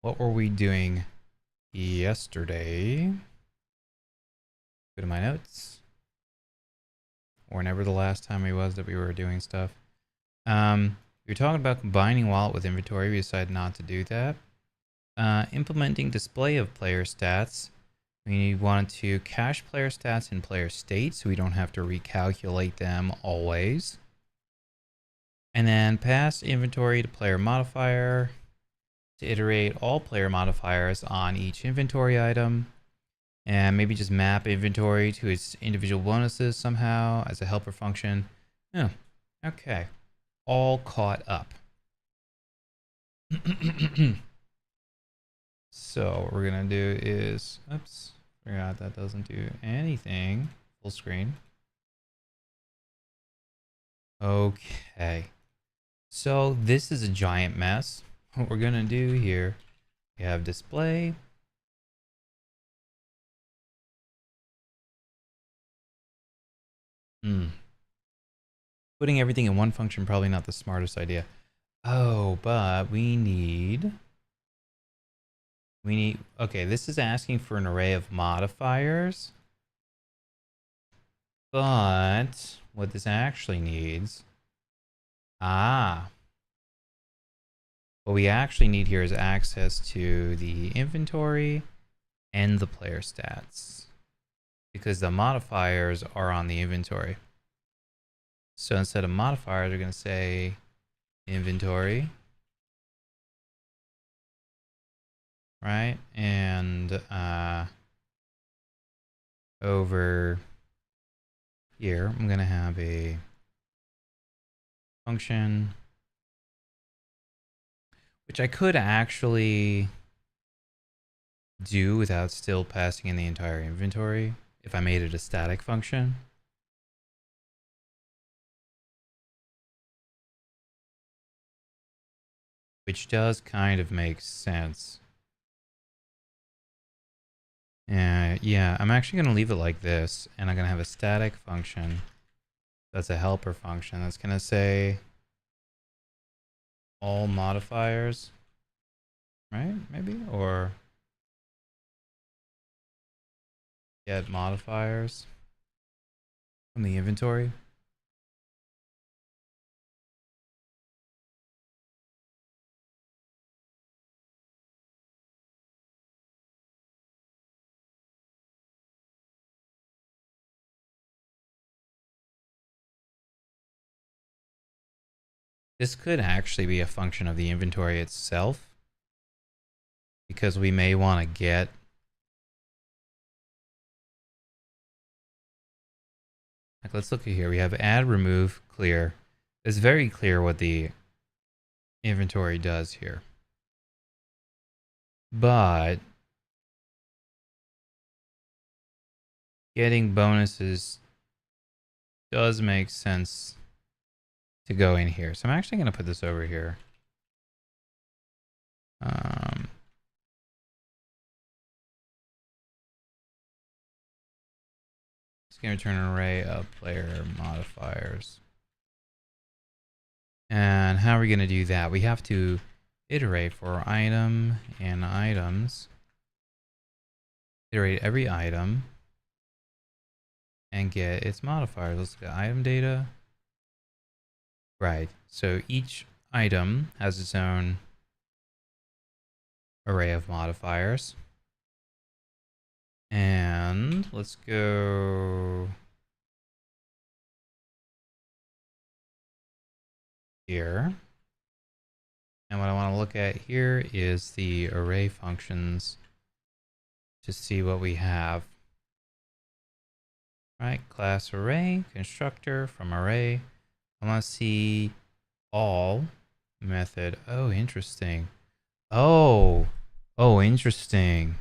what were we doing yesterday? Go to my notes. Or whenever the last time we was that we were doing stuff. We were talking about combining wallet with inventory. We decided not to do that. Implementing display of player stats. We want to cache player stats in player state so we don't have to recalculate them always. And then pass inventory to player modifier to iterate all player modifiers on each inventory item. And maybe just map inventory to its individual bonuses somehow as a helper function. Oh, okay. All caught up. So what we're going to do is, oops, forgot that doesn't do anything. Full screen. Okay. So this is a giant mess. What we're going to do here, we have display. Putting everything in one function, probably not the smartest idea. Oh, but we need, okay, this is asking for an array of modifiers. But what this actually needs, what we actually need here is access to the inventory and the player stats, because the modifiers are on the inventory. So instead of modifiers, we're going to say inventory, right? And over here, I'm going to have a function, which I could actually do without still passing in the entire inventory if I made it a static function. Which does kind of make sense. Yeah, I'm actually going to leave it like this, and I'm going to have a static function that's a helper function that's going to say all modifiers, right? Maybe, or get modifiers from the inventory. This could actually be a function of the inventory itself, because we may want to get like, let's look at here. We have add, remove, clear. It's very clear what the inventory does here. But getting bonuses does make sense to go in here. So I'm actually going to put this over here. It's going to return an array of player modifiers. And how are we going to do that? We have to iterate for item and items. Iterate every item and get its modifiers. Let's look at item data. Right, so each item has its own array of modifiers. And let's go here. And what I want to look at here is the array functions to see what we have. Right, class array, constructor from array. I want to see all method. Oh, interesting. Oh, interesting.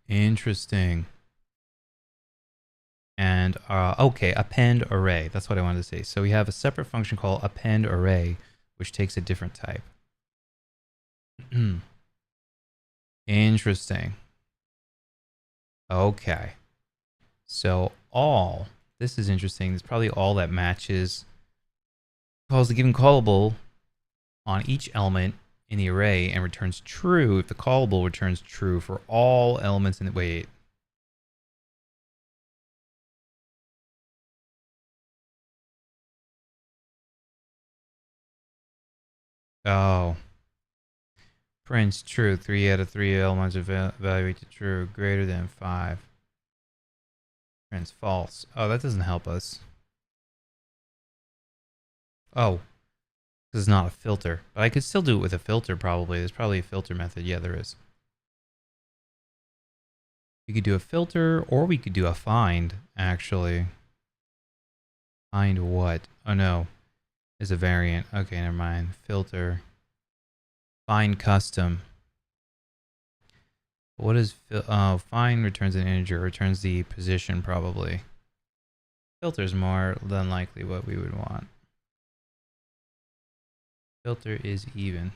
Interesting. And okay, append array. That's what I wanted to say. So we have a separate function called append array, which takes a different type. Interesting. Okay. So all, this is interesting. It's probably all that matches calls the given callable on each element in the array and returns true if the callable returns true for all elements in the wait. Oh. Prints true. 3 out of 3 elements evaluate to true greater than 5. Prints false. Oh, that doesn't help us. Oh. This is not a filter. But I could still do it with a filter probably. There's probably a filter method. Yeah, there is. We could do a filter or we could do a find, actually. Find what? Oh no. There's a variant. Okay, never mind. Filter. Find custom. What is find returns an integer, returns the position probably. Filter's more than likely what we would want. Filter is even.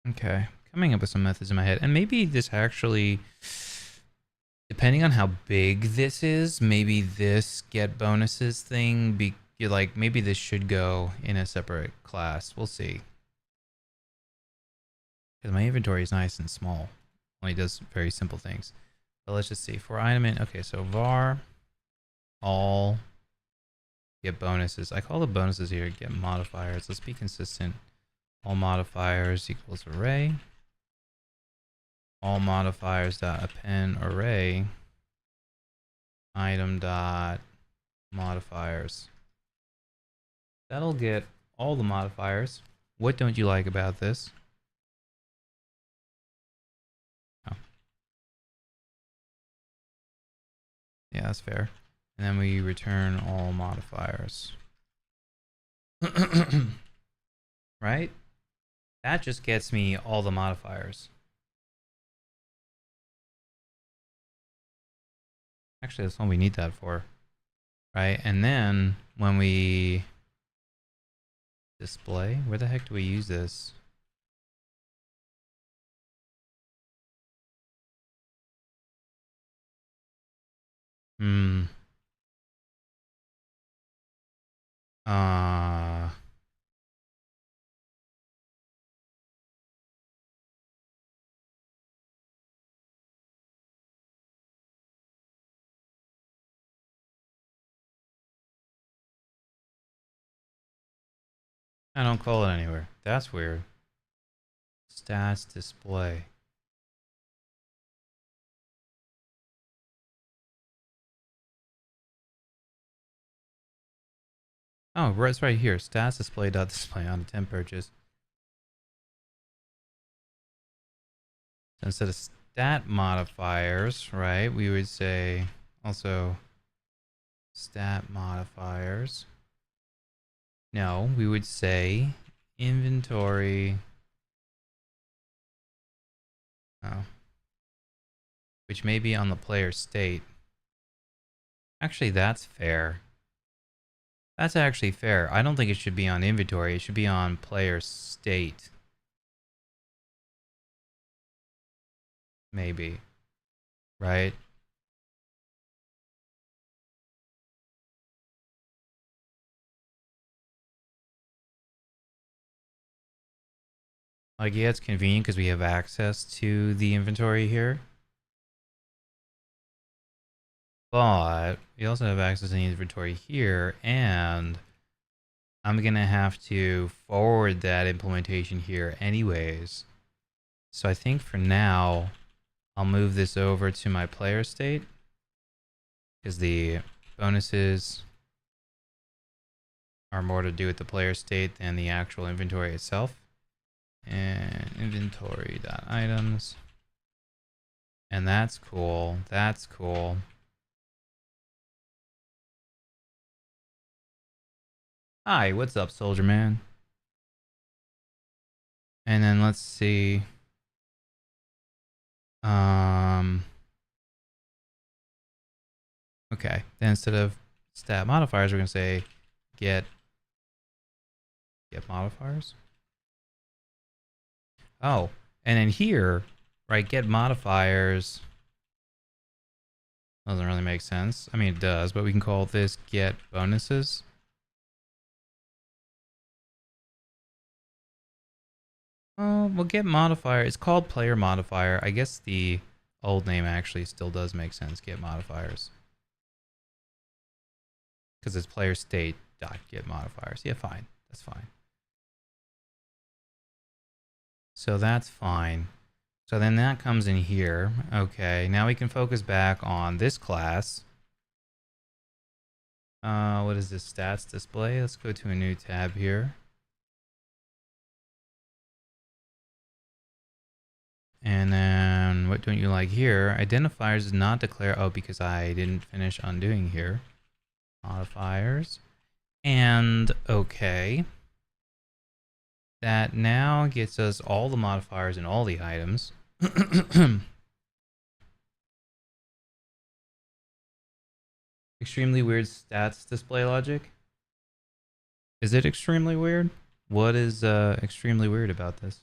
Okay, coming up with some methods in my head. And maybe this actually, depending on how big this is, maybe this get bonuses thing, like maybe this should go in a separate class. We'll see. Because my inventory is nice and small. Only does very simple things. But let's just see. For item in, okay, so var all get bonuses. I call the bonuses here get modifiers. Let's be consistent. All modifiers equals array. All modifiers dot append array item dot modifiers. That'll get all the modifiers. What don't you like about this? Oh. Yeah, that's fair. And then we return all modifiers. Right? That just gets me all the modifiers. Actually, that's all we need that for. Right? And then when we display, where the heck do we use this? Uh I don't call it anywhere. That's weird. Stats display. Oh, it's right here. Stats display dot display on temp purchase. So instead of stat modifiers, right, we would say also stat modifiers. No, we would say inventory. Oh. Which may be on the player state. Actually, that's fair. That's actually fair. I don't think it should be on inventory. It should be on player state. Maybe. Right? Like, yeah, it's convenient because we have access to the inventory here. But we also have access to the inventory here, and I'm going to have to forward that implementation here anyways. So I think for now, I'll move this over to my player state because the bonuses are more to do with the player state than the actual inventory itself. And inventory.items. And that's cool. That's cool. Hi, what's up, soldier man? And then let's see. Okay. Then instead of stat modifiers, we're gonna say get modifiers. Oh, and then here, right, get modifiers. Doesn't really make sense. I mean, it does, but we can call this get bonuses. Oh, we'll get modifier. It's called player modifier. I guess the old name actually still does make sense. Get modifiers. Because it's player state dot get modifiers. Yeah, fine. That's fine. So that's fine. So then that comes in here. Okay, now we can focus back on this class. What is this? Stats display. Let's go to a new tab here. And then what don't you like here? Identifiers does not declare. Oh, because I didn't finish undoing here. Modifiers. And okay. That now gets us all the modifiers and all the items. Extremely weird stats display logic. Is it extremely weird? What is extremely weird about this?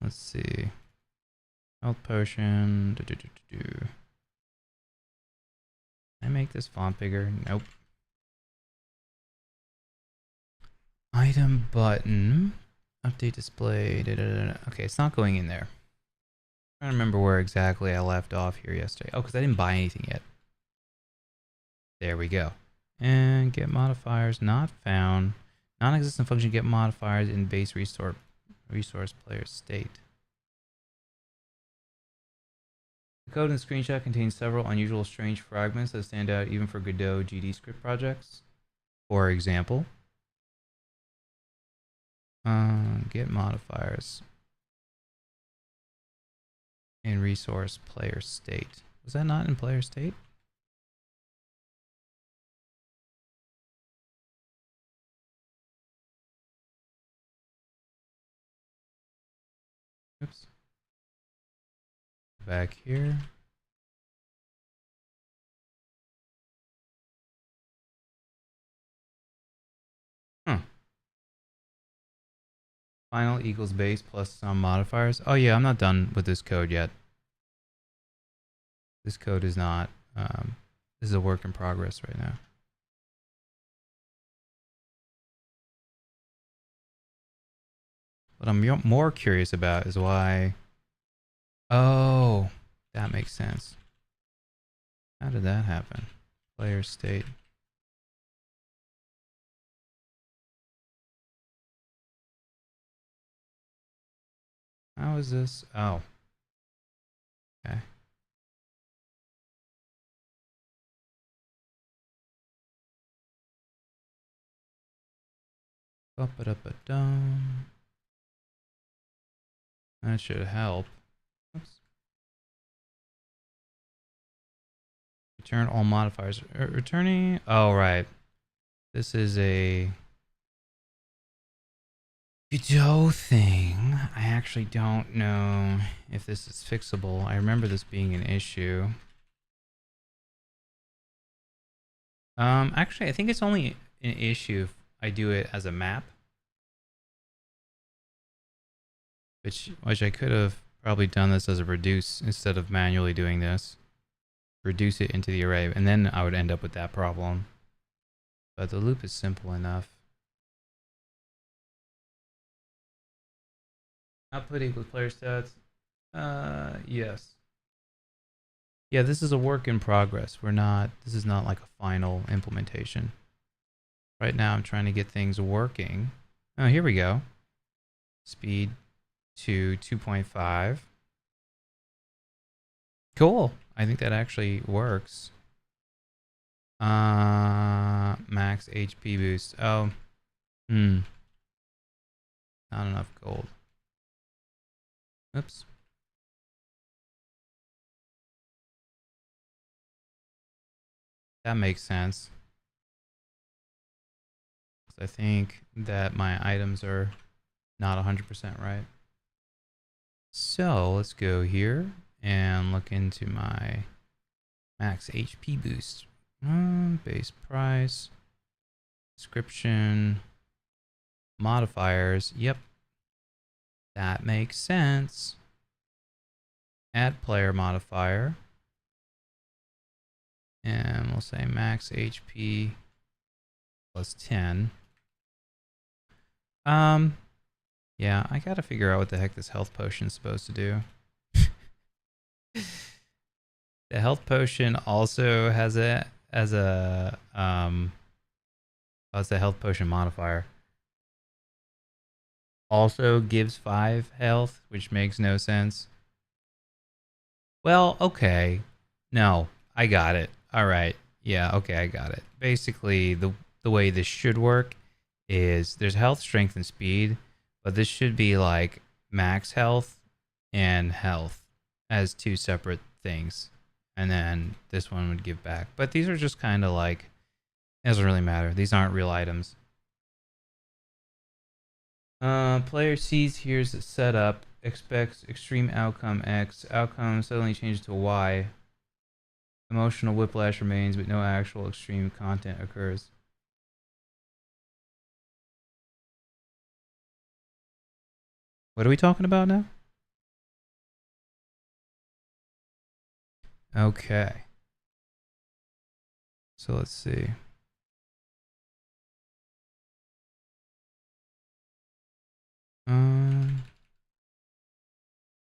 Let's see. Health potion. Can I make this font bigger? Nope. Item button. Update display. Okay, it's not going in there. I don't remember where exactly I left off here yesterday. Oh, because I didn't buy anything yet. There we go. And get modifiers not found. Non-existent function get modifiers in base resource player state. The code in the screenshot contains several unusual strange fragments that stand out even for Godot GD script projects. For example, get modifiers in resource player state. Was that not in player state? Oops. Back here. Huh. Final equals base plus some modifiers. Oh yeah, I'm not done with this code yet. This code is not, this is a work in progress right now. What I'm more curious about is why, oh, that makes sense. How did that happen? Player state. How is this? Oh. Okay. Ba-ba-da-ba-dum. That should help. Oops. Return all modifiers. Returning. Oh, right. This is a Godot thing. I actually don't know if this is fixable. I remember this being an issue. Actually, I think it's only an issue if I do it as a map. Which I could have probably done this as a reduce instead of manually doing this. Reduce it into the array, and then I would end up with that problem. But the loop is simple enough. Output equals player stats. Yes. Yeah, this is a work in progress. This is not like a final implementation. Right now I'm trying to get things working. Oh, here we go. Speed to 2.5. Cool. I think that actually works. Max HP boost. Oh. Not enough gold. Oops. That makes sense. I think that my items are not 100% right. So let's go here and look into my max HP boost. Base price, description, modifiers. Yep, that makes sense. add player modifier, and we'll say max HP plus 10. Yeah, I gotta figure out what the heck this health potion is supposed to do. The health potion also has a it's a health potion modifier. Also gives 5 health, which makes no sense. Well, okay. No, I got it. All right. Yeah, okay, I got it. Basically, the way this should work is there's health, strength, and speed, but this should be like max health and health as 2 separate things. And then this one would give back. But these are just kind of like, it doesn't really matter. These aren't real items. Player sees, here's the setup, expects extreme outcome X. Outcome suddenly changes to Y. Emotional whiplash remains, but no actual extreme content occurs. What are we talking about now? Okay. So let's see.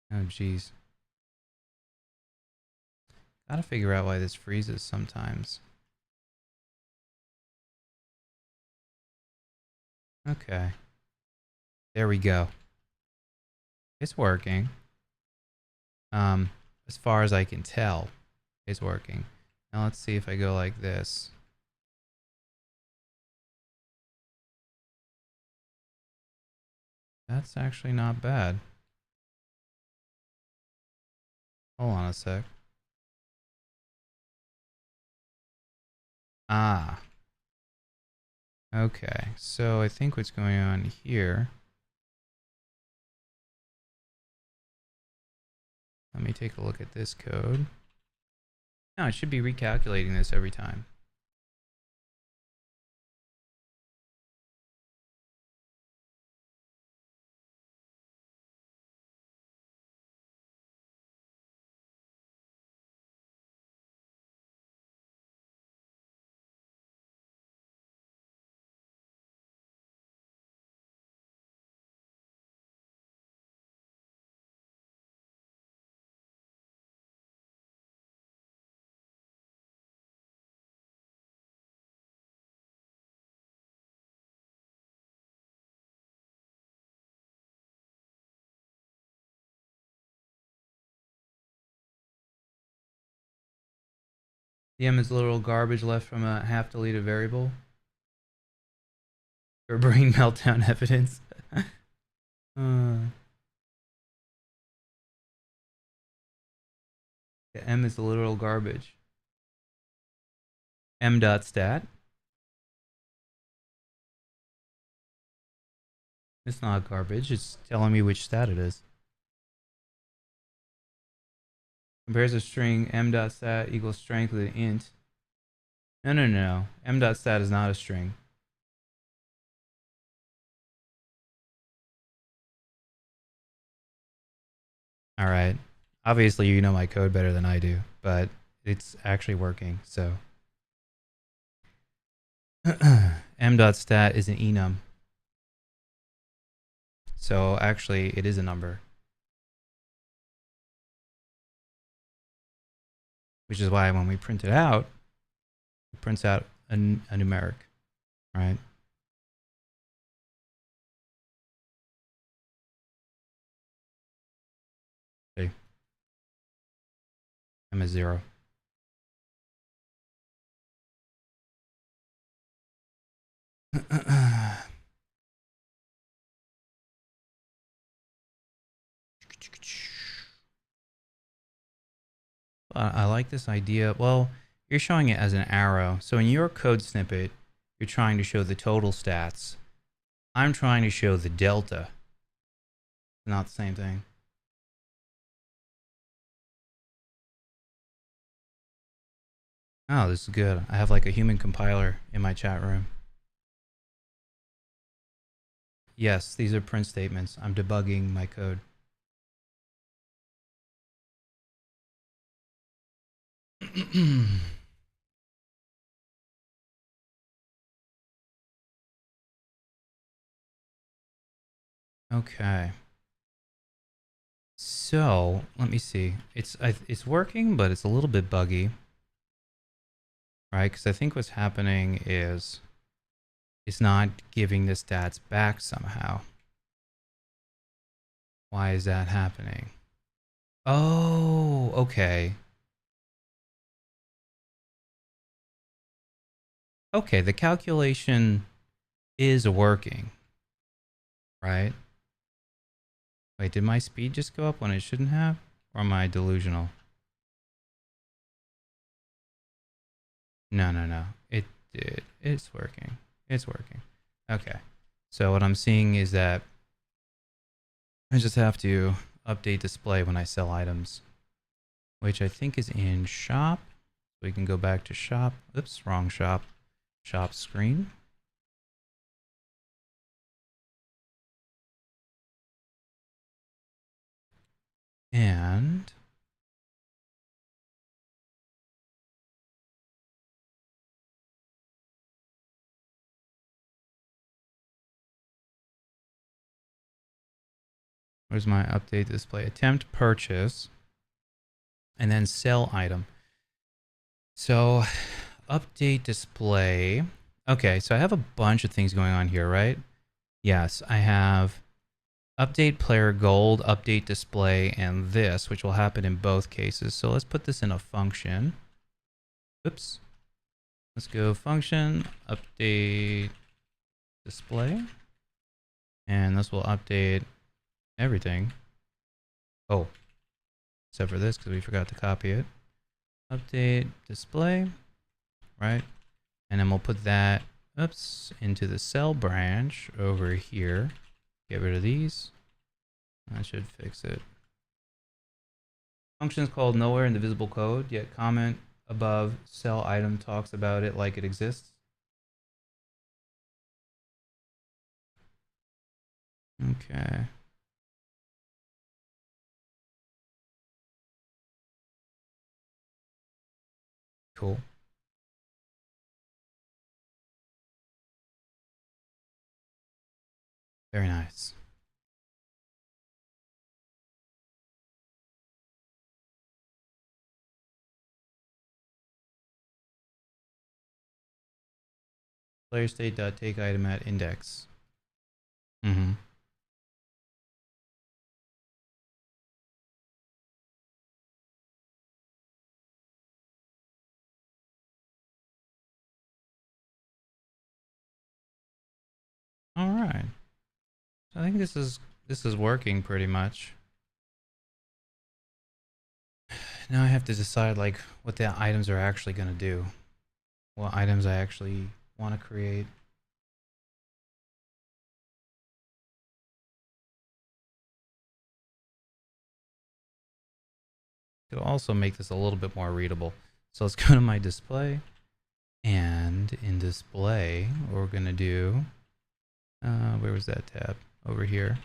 Oh geez. Gotta figure out why this freezes sometimes. Okay. There we go. It's working. As far as I can tell, it's working. Now let's see if I go like this. That's actually not bad. Hold on a sec. Ah. Okay, so I think what's going on here. Let me take a look at this code. No, it should be recalculating this every time. The M is literal garbage left from a half deleted variable. For brain meltdown evidence. The M is literal garbage. M.stat. It's not garbage, it's telling me which stat it is. Compares a string M.stat equals strength with an int. No. M.stat is not a string. Alright. Obviously you know my code better than I do, but it's actually working, so. M.stat is an enum. So actually it is a number. Which is why when we print it out, it prints out a numeric, right? Okay. M is 0. I like this idea. Well, you're showing it as an arrow. So in your code snippet, you're trying to show the total stats. I'm trying to show the delta. Not the same thing. Oh, this is good. I have like a human compiler in my chat room. Yes, these are print statements. I'm debugging my code. Okay. So let me see. It's working, but it's a little bit buggy, right? Because I think what's happening is it's not giving the stats back somehow. Why is that happening? Oh, okay. Okay, the calculation is working, right? Wait, did my speed just go up when it shouldn't have? Or am I delusional? No, no, no. It did. It's working. It's working. Okay. So what I'm seeing is that I just have to update display when I sell items, which I think is in shop. We can go back to shop. Oops, wrong shop. Shop screen. And where's my update display? Attempt purchase and then sell item. So update display. Okay, so I have a bunch of things going on here, right? Yes, I have update player gold, update display, and this, which will happen in both cases. So let's put this in a function. Oops. Let's go function, update display. And this will update everything. Oh, except for this because we forgot to copy it. Update display, right? And then we'll put that, oops, into the cell branch over here. Get rid of these. That should fix it. Function is called nowhere in the visible code, yet comment above cell item talks about it like it exists. Okay. Cool. Very nice. Player state.take item at index. Mm-hmm. All right. So I think this is working pretty much. Now I have to decide like what the items are actually going to do. What items I actually want to create. It'll also make this a little bit more readable. So let's go to my display. And in display, what we're going to do, where was that tab? Over here.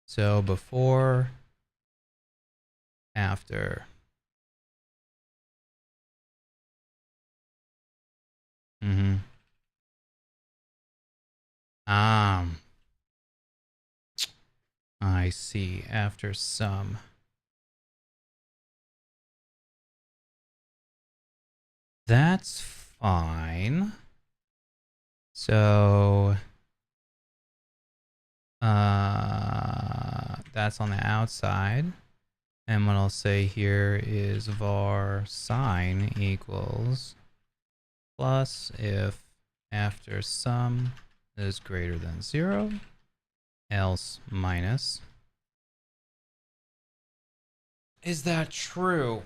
So before, after. Mm-hmm. I see. After some. That's fine. So, that's on the outside. And what I'll say here is var sign equals plus if after sum is greater than 0, else minus. Is that true?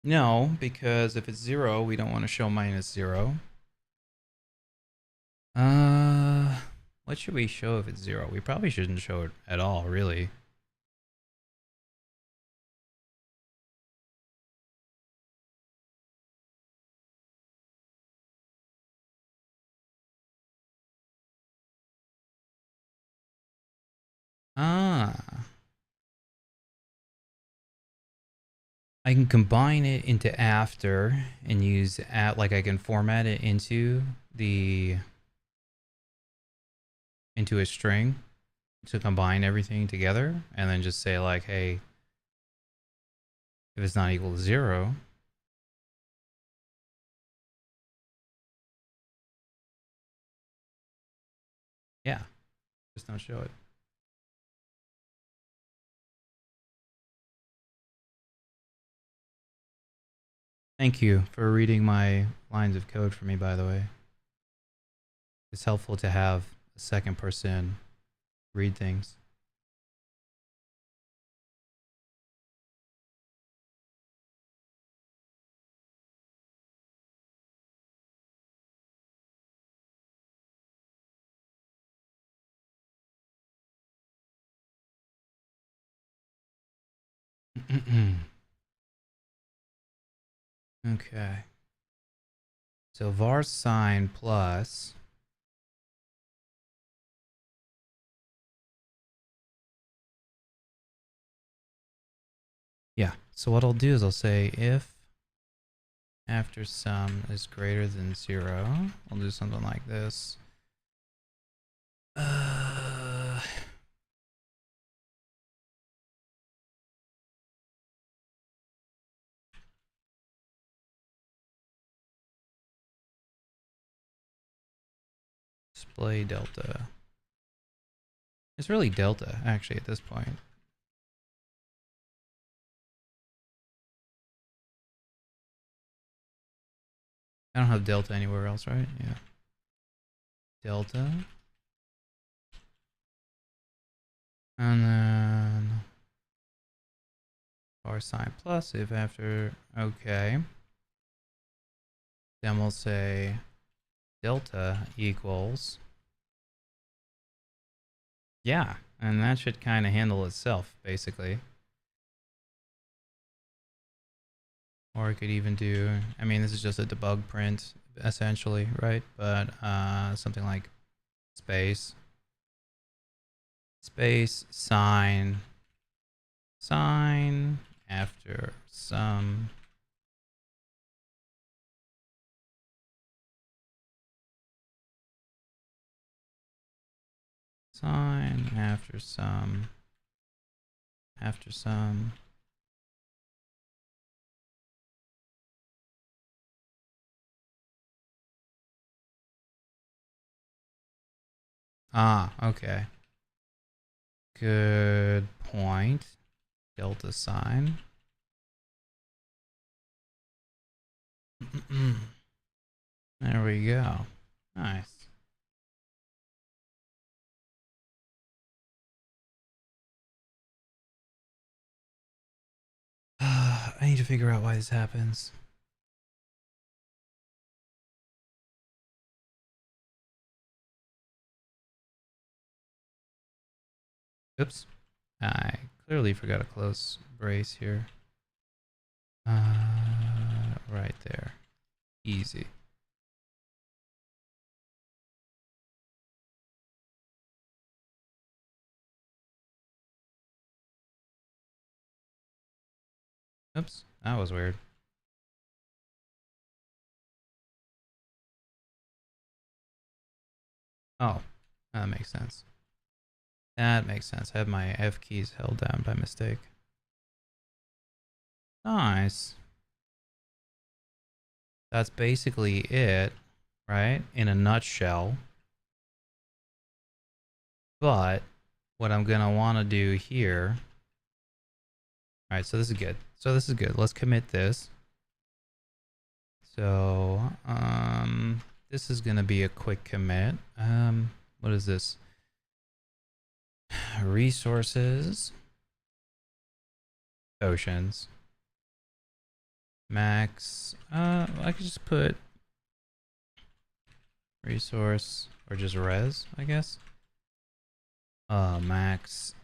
No, because if it's 0, we don't want to show minus 0. What should we show if it's 0? We probably shouldn't show it at all, really. Ah. I can combine it into after and use at, like I can format it into a string to combine everything together and then just say like, hey, if it's not equal to 0, yeah, just don't show it. Thank you for reading my lines of code for me, by the way. It's helpful to have a second person read things. Okay. So var sign plus. Yeah. So what I'll do is I'll say if after sum is greater than 0, I'll do something like this. Display delta. It's really delta, actually, at this point. I don't have delta anywhere else, right? Yeah. Delta. And then var sign plus if after, okay. Then we'll say delta equals. Yeah, and that should kind of handle itself, basically. Or I could even do, I mean, this is just a debug print, essentially, right? But something like space sign after sum sign after sum okay, good point. Delta sign. There we go. Nice. I need to figure out why this happens. Oops. I clearly forgot a close brace here. Right there. Easy. Oops. That was weird. Oh, that makes sense. That makes sense. I had my F keys held down by mistake. Nice. That's basically it, right? In a nutshell. But what I'm going to want to do here. All right, so this is good. Let's commit this. So, this is going to be a quick commit. What is this? Resources. Oceans. Max. I could just put resource or just res, I guess. Max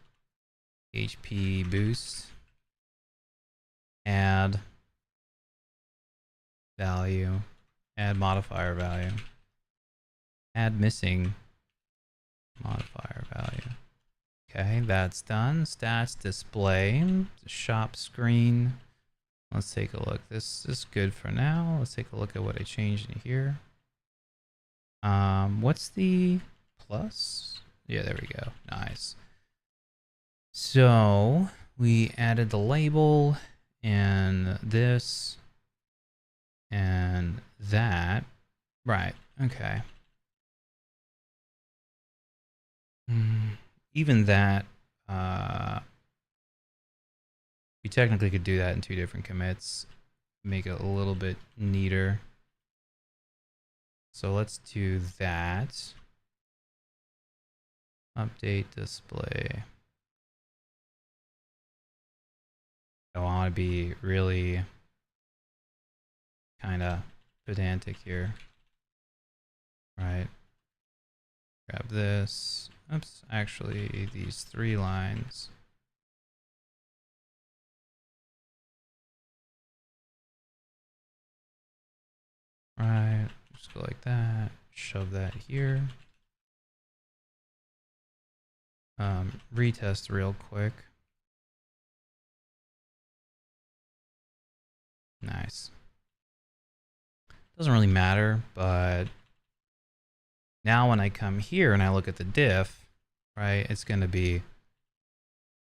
HP boost. Add value. Add modifier value. Add missing modifier value. Okay, that's done. Stats display, shop screen. Let's take a look. This is good for now. Let's take a look at what I changed in here. What's the plus? Yeah, there we go. Nice. So we added the label and this and that. Right. Okay. Even that, we technically could do that in 2 different commits, make it a little bit neater. So let's do that. Update display. I want to be really kind of pedantic here. Right. Grab this. Oops, actually these 3 lines. Right, just go like that. Shove that here. Retest real quick. Nice. Doesn't really matter, but now when I come here and I look at the diff, right, it's going to be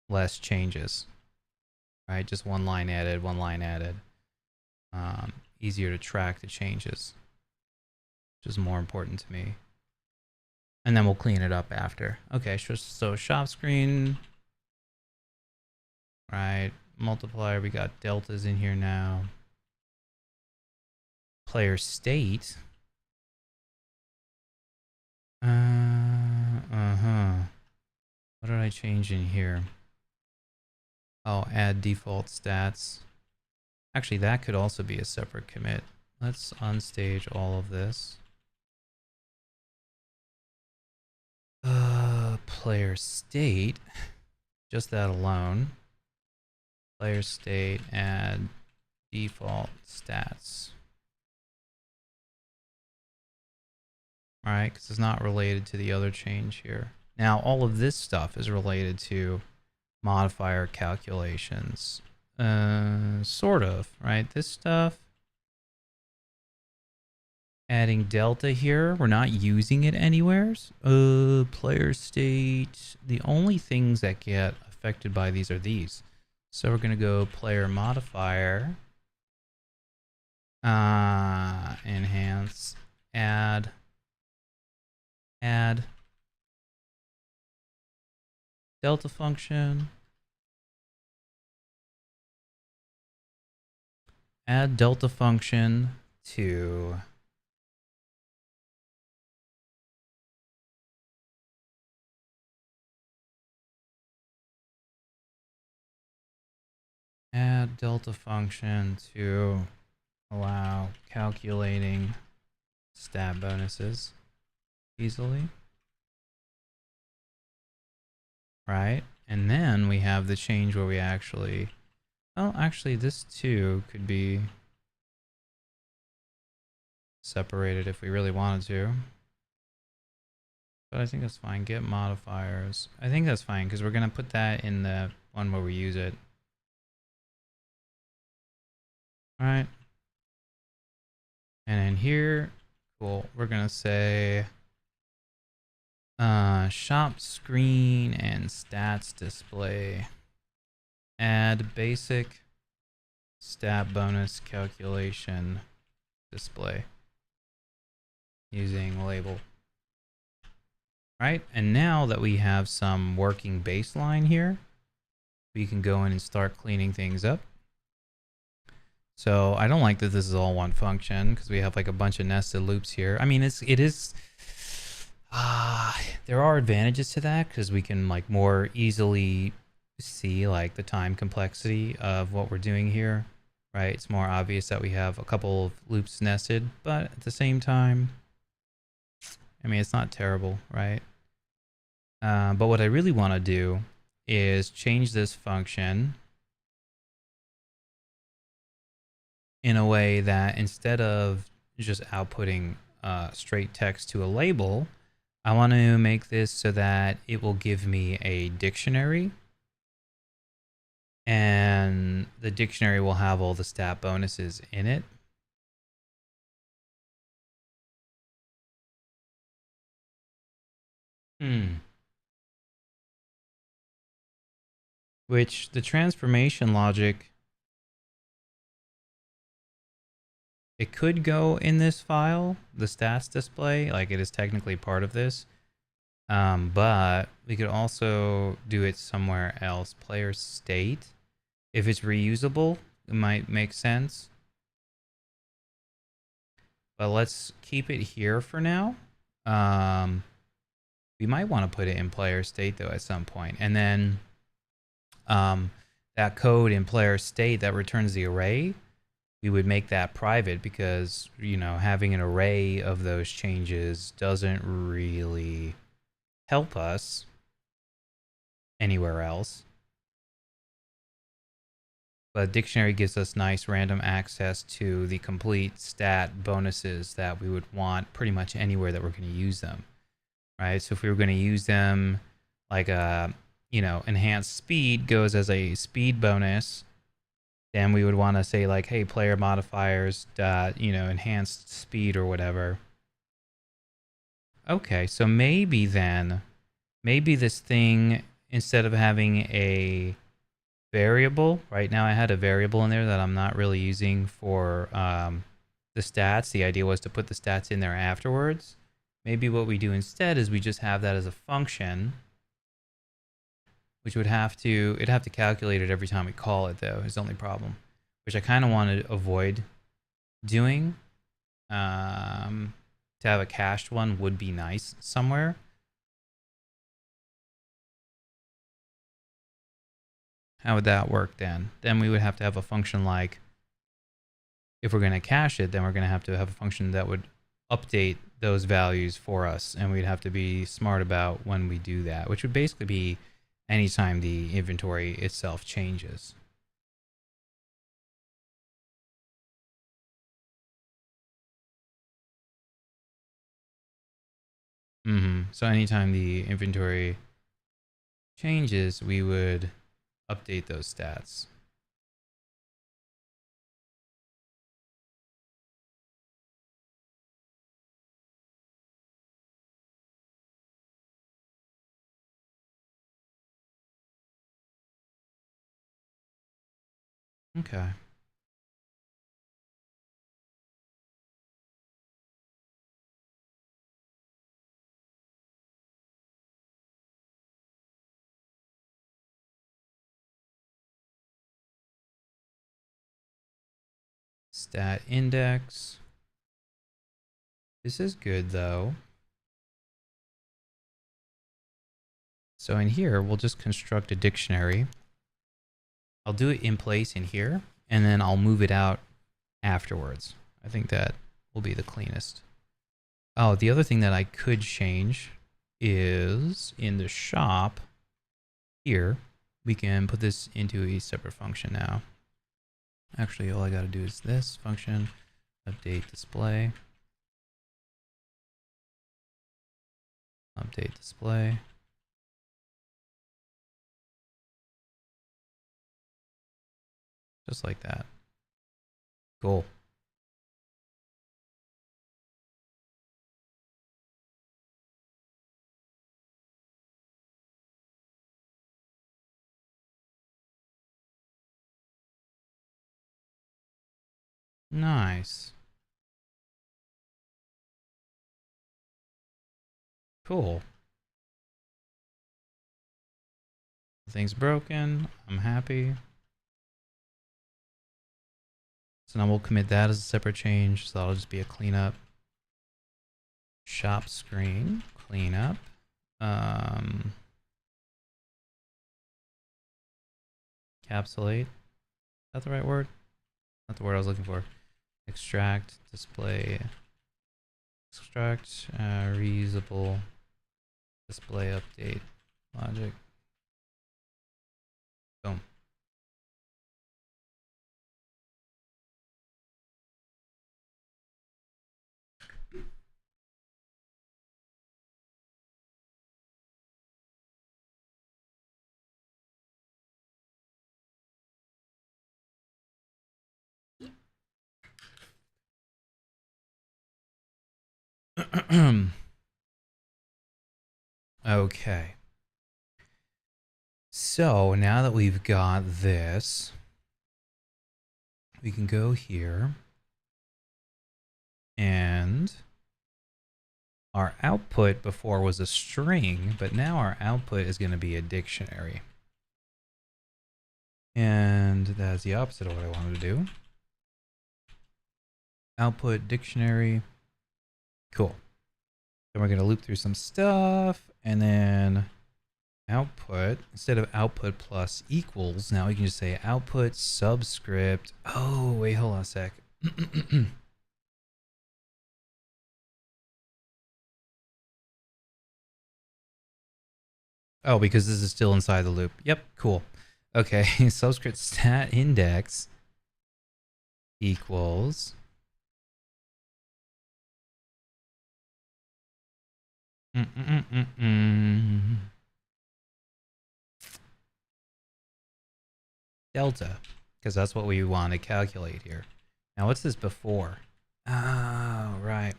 less changes, right? Just 1 line added, 1 line added. Easier to track the changes, which is more important to me. And then we'll clean it up after. Okay, so shop screen, right? Multiplier, we got deltas in here now. Player state. What did I change in here? Oh, add default stats. Actually, that could also be a separate commit. Let's unstage all of this. Player state, just that alone. Player state, add default stats. All right, because it's not related to the other change here. Now, all of this stuff is related to modifier calculations. Sort of, right? This stuff, adding delta here, we're not using it anywhere. Player state, the only things that get affected by these are these. So we're going to go player modifier, enhance, add delta function, add delta function to add delta function to allow calculating stat bonuses easily. Right? And then we have the change where we actually, well, actually this too could be separated if we really wanted to. But I think that's fine. Get modifiers. I think that's fine because we're going to put that in the one where we use it. All right. And in here, cool. We're going to say shop screen and stats display. Add basic stat bonus calculation display using label. Right, and now that we have some working baseline here, we can go in and start cleaning things up. So I don't like that this is all one function because we have like a bunch of nested loops here. I mean, it is there are advantages to that because we can like more easily see like the time complexity of what we're doing here, right? It's more obvious that we have a couple of loops nested, but at the same time, I mean, it's not terrible, right? But what I really want to do is change this function in a way that instead of just outputting straight text to a label, I want to make this so that it will give me a dictionary, and the dictionary will have all the stat bonuses in it. Which the transformation logic, it could go in this file, the stats display, like it is technically part of this. But we could also do it somewhere else. Player state. If it's reusable, it might make sense. But let's keep it here for now. We might want to put it in player state though at some point. And then that code in player state that returns the array, we would make that private because, you know, having an array of those changes doesn't really help us anywhere else. But dictionary gives us nice random access to the complete stat bonuses that we would want pretty much anywhere that we're going to use them, right? So if we were going to use them, like a, you know, enhanced speed goes as a speed bonus, then we would want to say like, hey, player modifiers dot, you know, enhanced speed or whatever. Okay, so maybe then, maybe this thing, instead of having a variable, right now I had a variable in there that I'm not really using for the stats. The idea was to put the stats in there afterwards. Maybe what we do instead is we just have that as a function, which would have to, it'd have to calculate it every time we call it though, is the only problem, which I kind of want to avoid doing. To have a cached one would be nice somewhere. How would that work then? Then we would have to have a function like, if we're going to cache it, then we're going to have a function that would update those values for us. And we'd have to be smart about when we do that, which would basically be anytime the inventory itself changes. So anytime the inventory changes, we would update those stats. Okay. Stat index. This is good though. So in here, we'll just construct a dictionary. I'll do it in place in here, and then I'll move it out afterwards. I think that will be the cleanest. Oh, the other thing that I could change is in the shop here, we can put this into a separate function now. Actually, all I got to do is this function, update display. Update display. Just like that. Cool. Nice. Cool. Thing's broken. I'm happy. So now we'll commit that as a separate change. So that'll just be a cleanup. Shop screen, cleanup. Encapsulate. Is that the right word? Not the word I was looking for. Extract, display. Extract, reusable, display update, logic. Boom. Okay. So now that we've got this, we can go here and our output before was a string, but now our output is going to be a dictionary. And that's the opposite of what I wanted to do. Output dictionary. Cool. Then we're going to loop through some stuff and then output, instead of output plus equals, now we can just say output subscript. Oh, wait, hold on a sec. Oh, because this is still inside the loop. Yep, cool. Okay, subscript stat index equals delta, because that's what we want to calculate here. Now, what's this before? Oh, right.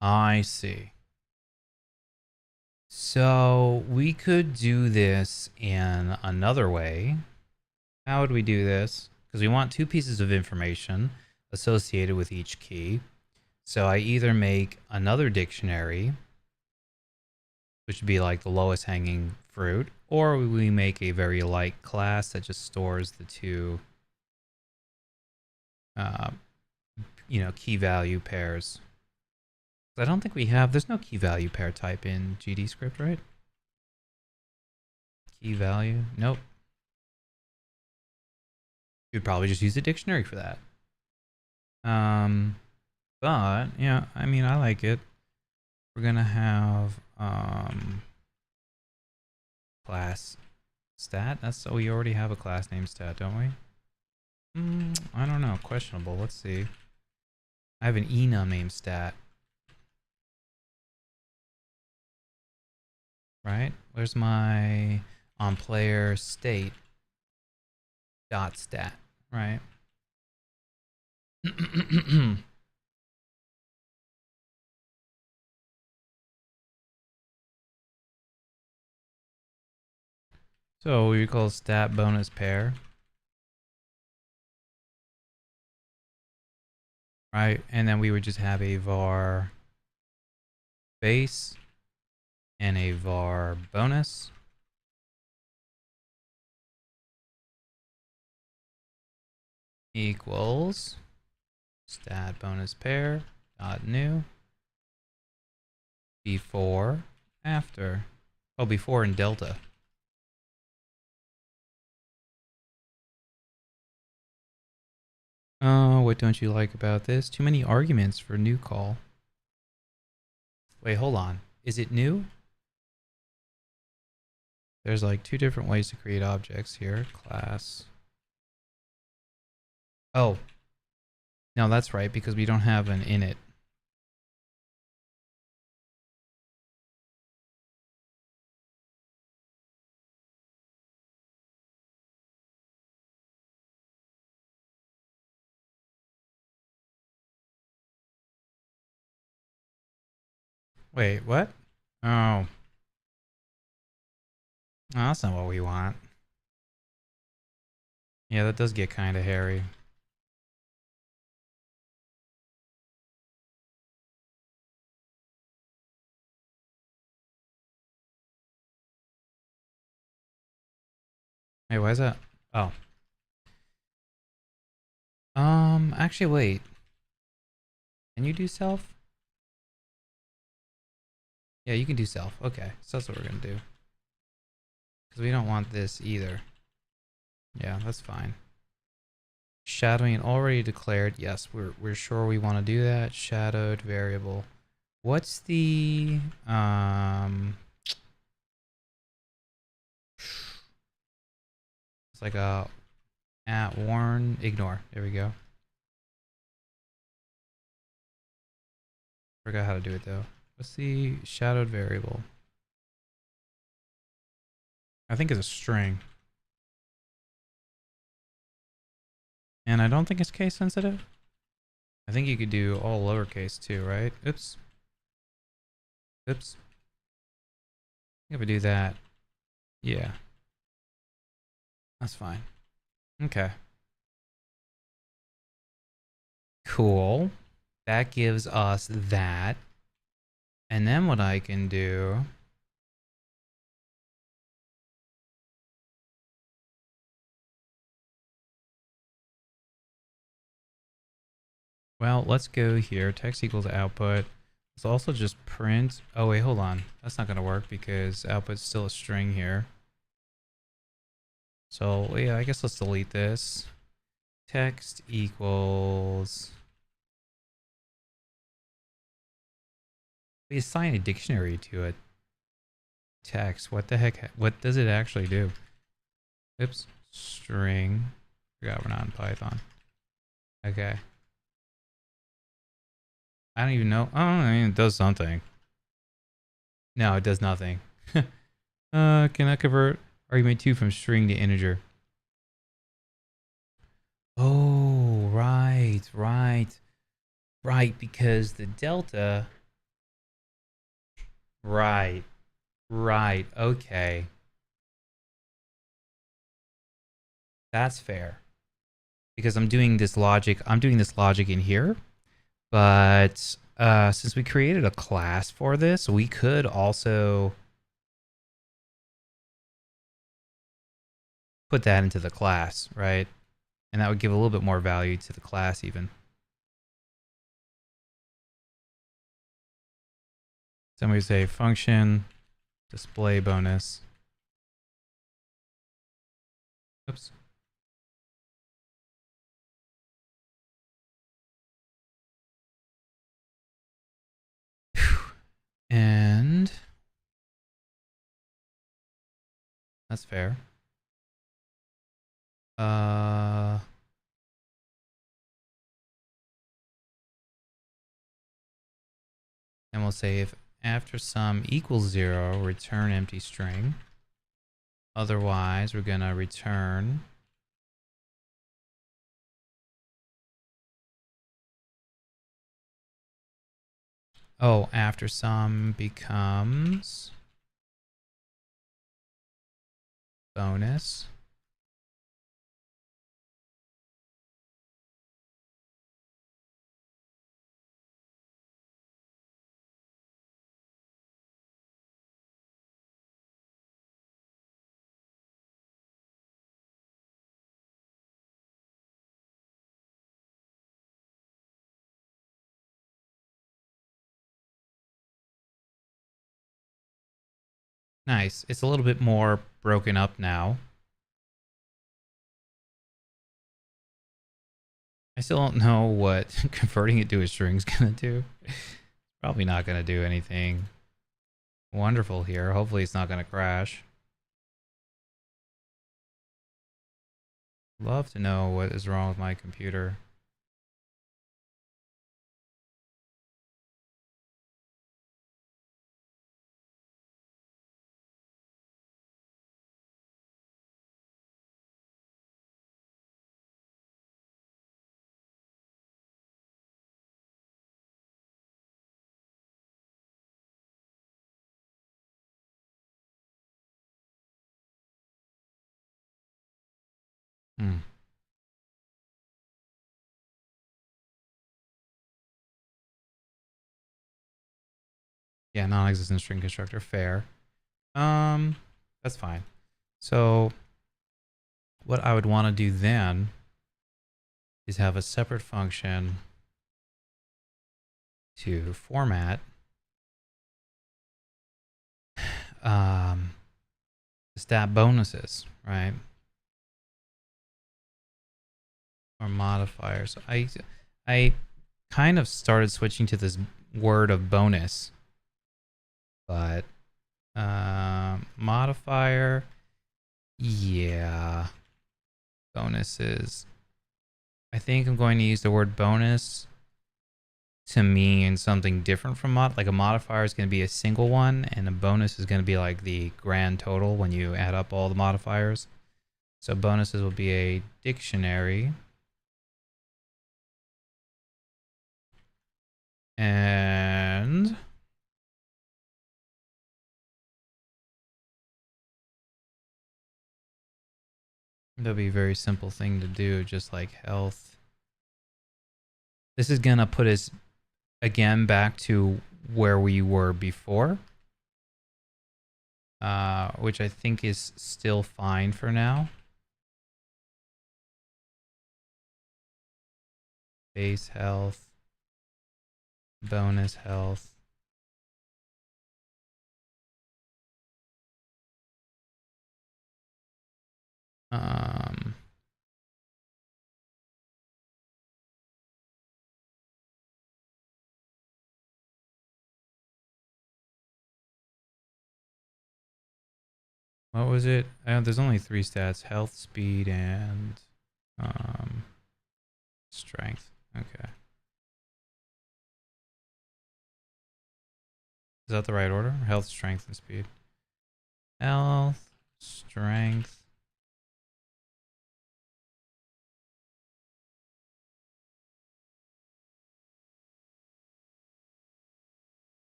I see. So we could do this in another way. How would we do this? Because we want two pieces of information associated with each key. So I either make another dictionary, which would be like the lowest hanging fruit, or we make a very light class that just stores the two, key value pairs. I don't think we have, there's no key value pair type in GD script, right? Key value, nope. You'd probably just use a dictionary for that. But yeah, I mean, I like it. We're gonna have class stat. That's so we already have a class name stat, don't we? I don't know. Questionable. Let's see. I have an enum name stat. Right? Where's my on player state dot stat? Right? So we call stat bonus pair. Right? And then we would just have a var base and a var bonus. Equals stat bonus pair dot new before after. Oh, before in delta. Oh, what don't you like about this? Too many arguments for new call. Wait, hold on. Is it new? There's like two different ways to create objects here. Class. Oh. No, that's right, because we don't have an init. Wait, what? Oh. Oh, that's not what we want. Yeah, that does get kind of hairy. Hey, why is that? Oh. Actually, wait. Can you do self? Yeah, you can do self. Okay, so that's what we're gonna do. Because we don't want this either. Yeah, that's fine. Shadowing already declared. Yes, we're sure we want to do that. Shadowed variable. What's the it's like a at warn ignore. There we go. Forgot how to do it though. What's the shadowed variable? I think it's a string. And I don't think it's case sensitive. I think you could do all lowercase too, right? Oops. Oops. If we do that, yeah, that's fine. Okay. Cool. That gives us that. And then what I can do... Well, let's go here. Text equals output. Let's also just print... Oh, wait, hold on. That's not going to work because output's still a string here. So, yeah, I guess let's delete this. Text equals... We assign a dictionary to it. Text. What the heck? What does it actually do? Oops. String. Forgot we're not in Python. Okay. I don't even know. Oh, I mean, it does something. No, it does nothing. Cannot convert argument 2 from string to integer. Oh, right, because the delta... Right, okay. That's fair. Because I'm doing this logic in here, but since we created a class for this, we could also put that into the class, right? And that would give a little bit more value to the class even. Somebody say function display bonus. Oops. And that's fair. And we'll say if after sum equals 0, return empty string. Otherwise, we're gonna return after sum becomes bonus. Nice. It's a little bit more broken up now. I still don't know what converting it to a string is gonna do. Probably not gonna do anything wonderful here. Hopefully it's not gonna crash. Love to know what is wrong with my computer. Yeah, non-existent string constructor, fair. That's fine. So what I would want to do then is have a separate function to format stat bonuses, right? Or modifiers. I kind of started switching to this word of bonus, but modifier, yeah, bonuses. I think I'm going to use the word bonus to mean something different from like a modifier is going to be a single one, and a bonus is going to be like the grand total when you add up all the modifiers. So bonuses will be a dictionary And that'll be a very simple thing to do, just like health. This is gonna put us again back to where we were before, which I think is still fine for now. Base health, bonus health. What was it? There's only 3 stats: health, speed, and strength. Okay. Is that the right order? Health, strength, and speed. Health, strength.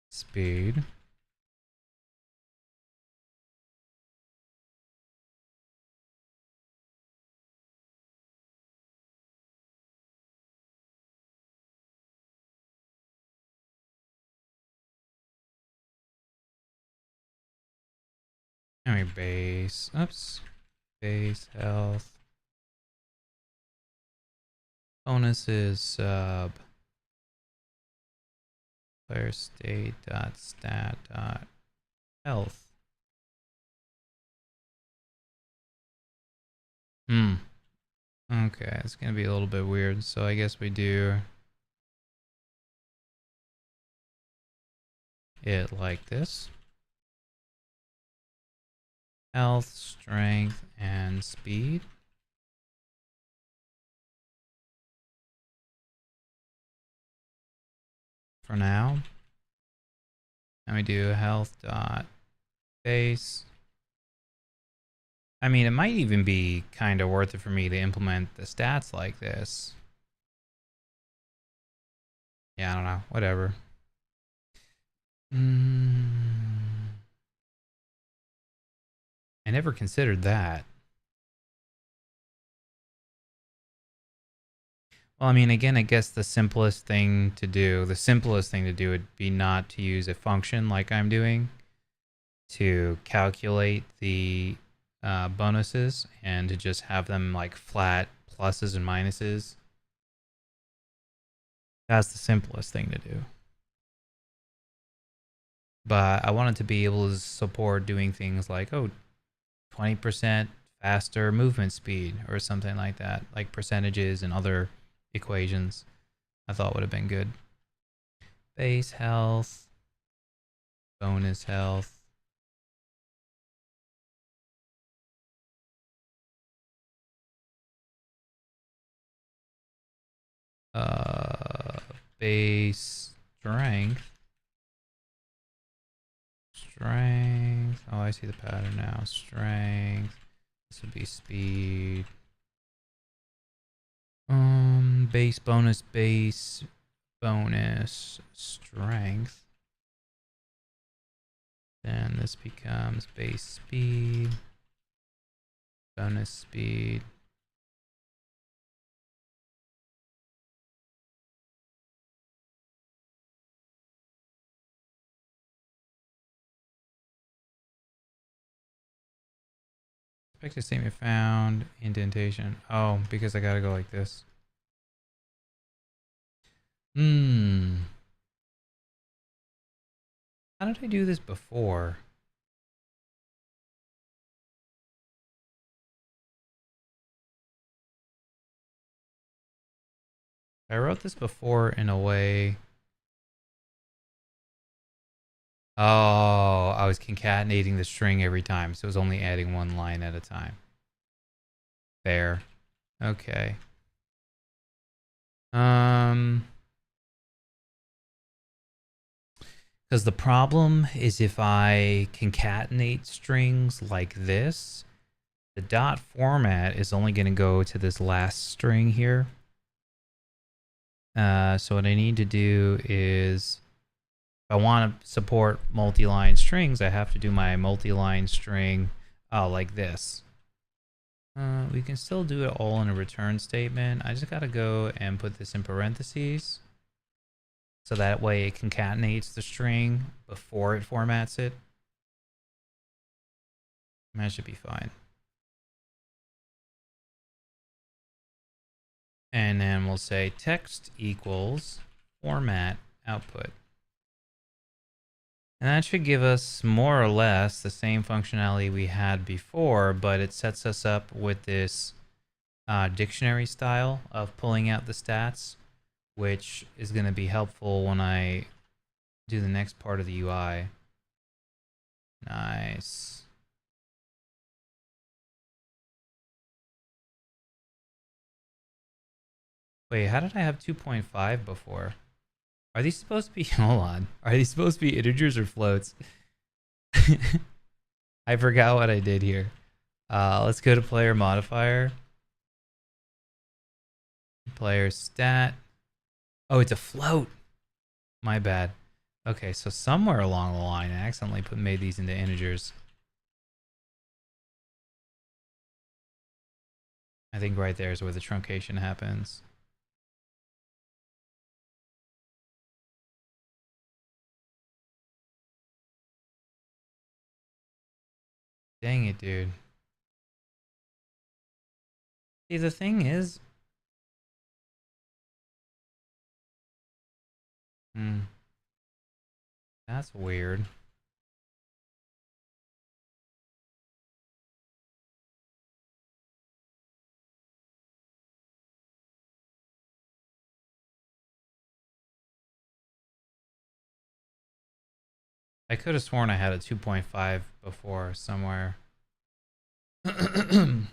Speed. Anyway, base. Oops. Base health. Bonus is sub. Player state dot stat dot health. Okay, it's gonna be a little bit weird. So I guess we do it like this. Health, strength, and speed. For now. And we do health dot base. I mean, it might even be kind of worth it for me to implement the stats like this. Yeah, I don't know. Whatever. I never considered that. Well, I mean, again, I guess the simplest thing to do would be not to use a function like I'm doing to calculate the bonuses, and to just have them like flat pluses and minuses. That's the simplest thing to do. But I wanted to be able to support doing things like, 20% faster movement speed or something like that, like percentages and other equations. I thought would have been good. Base health, bonus health. Base strength. Strength. Oh, I see the pattern now. Strength. This would be speed. Base bonus, base bonus, strength. Then this becomes base speed, bonus speed. Expected statement found, indentation. Oh, because I gotta go like this. How did I do this before? I wrote this before in a way. Oh, I was concatenating the string every time, so it was only adding one line at a time. There. Okay. Because the problem is if I concatenate strings like this, The dot format is only going to go to this last string here. So what I need to do is, if I want to support multi-line strings, I have to do my multi-line string like this. We can still do it all in a return statement. I just got to go and put this in parentheses. So that way it concatenates the string before it formats it. That should be fine. And then we'll say text equals format output. And that should give us more or less the same functionality we had before, but it sets us up with this dictionary style of pulling out the stats, which is going to be helpful when I do the next part of the UI. Nice. Wait, how did I have 2.5 before? Are these supposed to be, hold on, are these supposed to be integers or floats? I forgot what I did here. Let's go to player modifier. Player stat. Oh, it's a float. My bad. Okay, so somewhere along the line, I accidentally made these into integers. I think right there is where the truncation happens. Dang it, dude. See, the thing is... That's weird. I could have sworn I had a 2.5 before somewhere. Let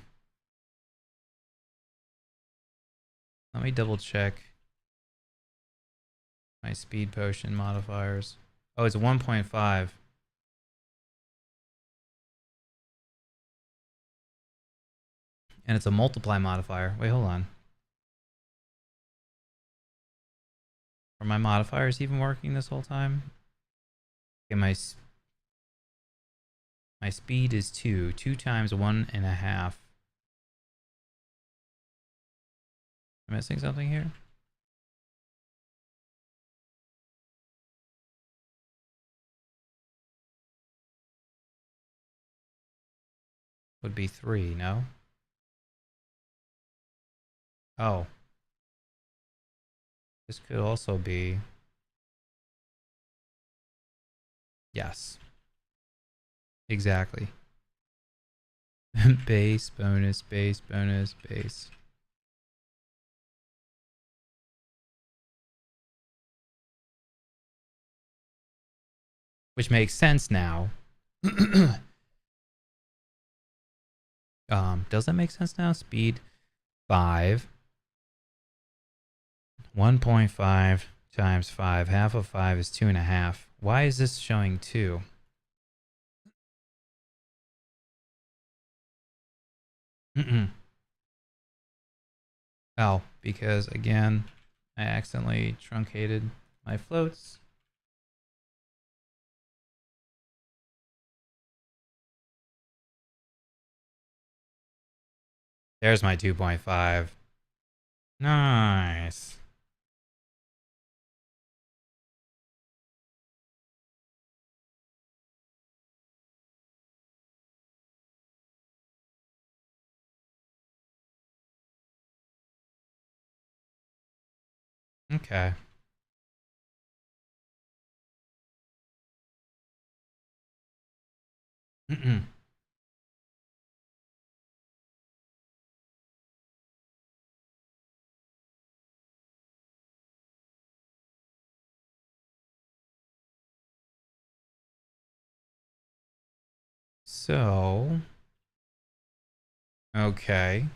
me double check my speed potion modifiers. Oh, it's 1.5. And it's a multiply modifier. Wait, hold on. Are my modifiers even working this whole time? Okay, my speed is 2. 2 times 1.5. Am I missing something here? Would be 3, no? Oh. This could also be... Yes. Exactly. Base, bonus, base, bonus, base. Which makes sense now. Does that make sense now? Speed 5. 1.5 times 5. Half of 5 is 2.5. Why is this showing 2? Oh, because again, I accidentally truncated my floats. There's my 2.5. Nice. Okay. So, okay.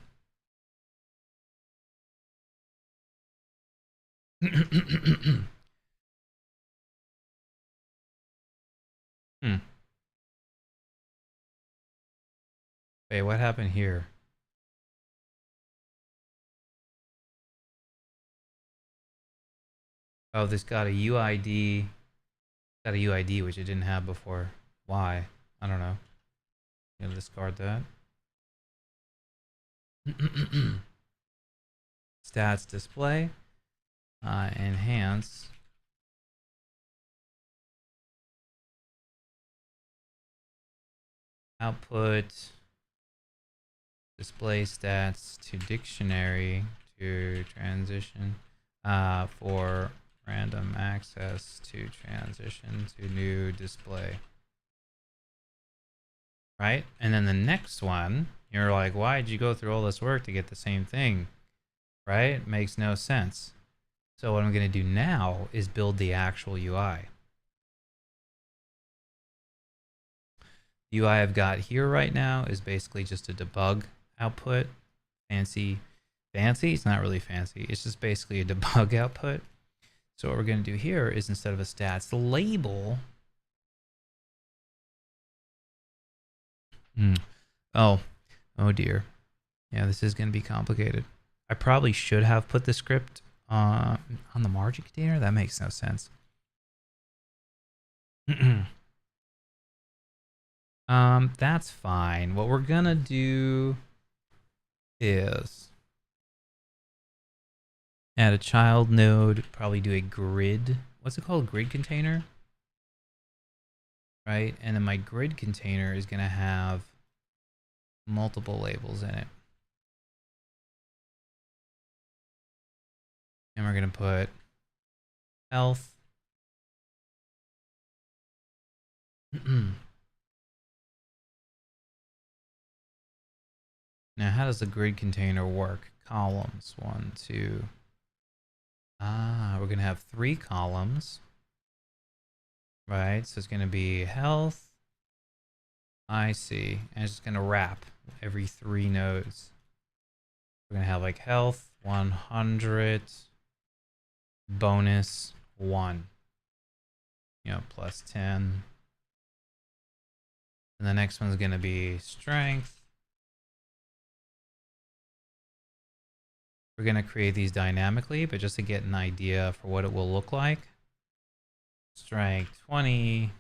Wait, what happened here? Oh, this got a UID. Got a UID, which it didn't have before. Why? I don't know. Gonna discard that. Stats display. Enhance. Output. Display stats to dictionary to transition. For random access to transition to new display. Right? And then the next one, you're like, why did you go through all this work to get the same thing? Right? Makes no sense. So what I'm going to do now is build the actual UI. The UI I've got here right now is basically just a debug output. Fancy. It's not really fancy. It's just basically a debug output. So what we're going to do here is instead of a stats label. Oh dear. Yeah, this is going to be complicated. I probably should have put the script on the margin container. That makes no sense. That's fine. What we're going to do is add a child node, probably do a grid. What's it called? Grid container? Right? And then my grid container is going to have multiple labels in it. And we're going to put health. Now, how does the grid container work? Columns, 1, 2. We're going to have 3 columns. Right, so it's going to be health. I see. And it's just going to wrap every 3 nodes. We're going to have like health 100, bonus 1. Plus 10. And the next one's going to be strength. We're going to create these dynamically, but just to get an idea for what it will look like. Strength 20.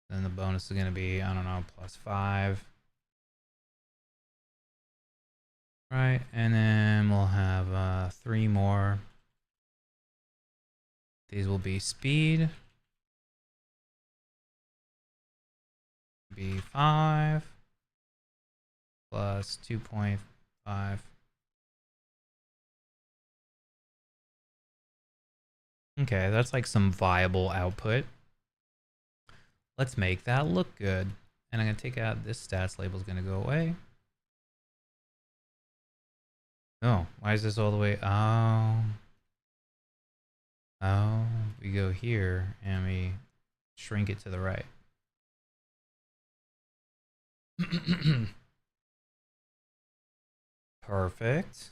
Then the bonus is going to be, I don't know, plus 5. Right, and then we'll have 3 more. These will be speed. Be 5 plus 2.5. Okay, that's like some viable output. Let's make that look good. And I'm going to take out this stats label is going to go away. Oh, why is this all the way? Oh, we go here and we shrink it to the right. Perfect.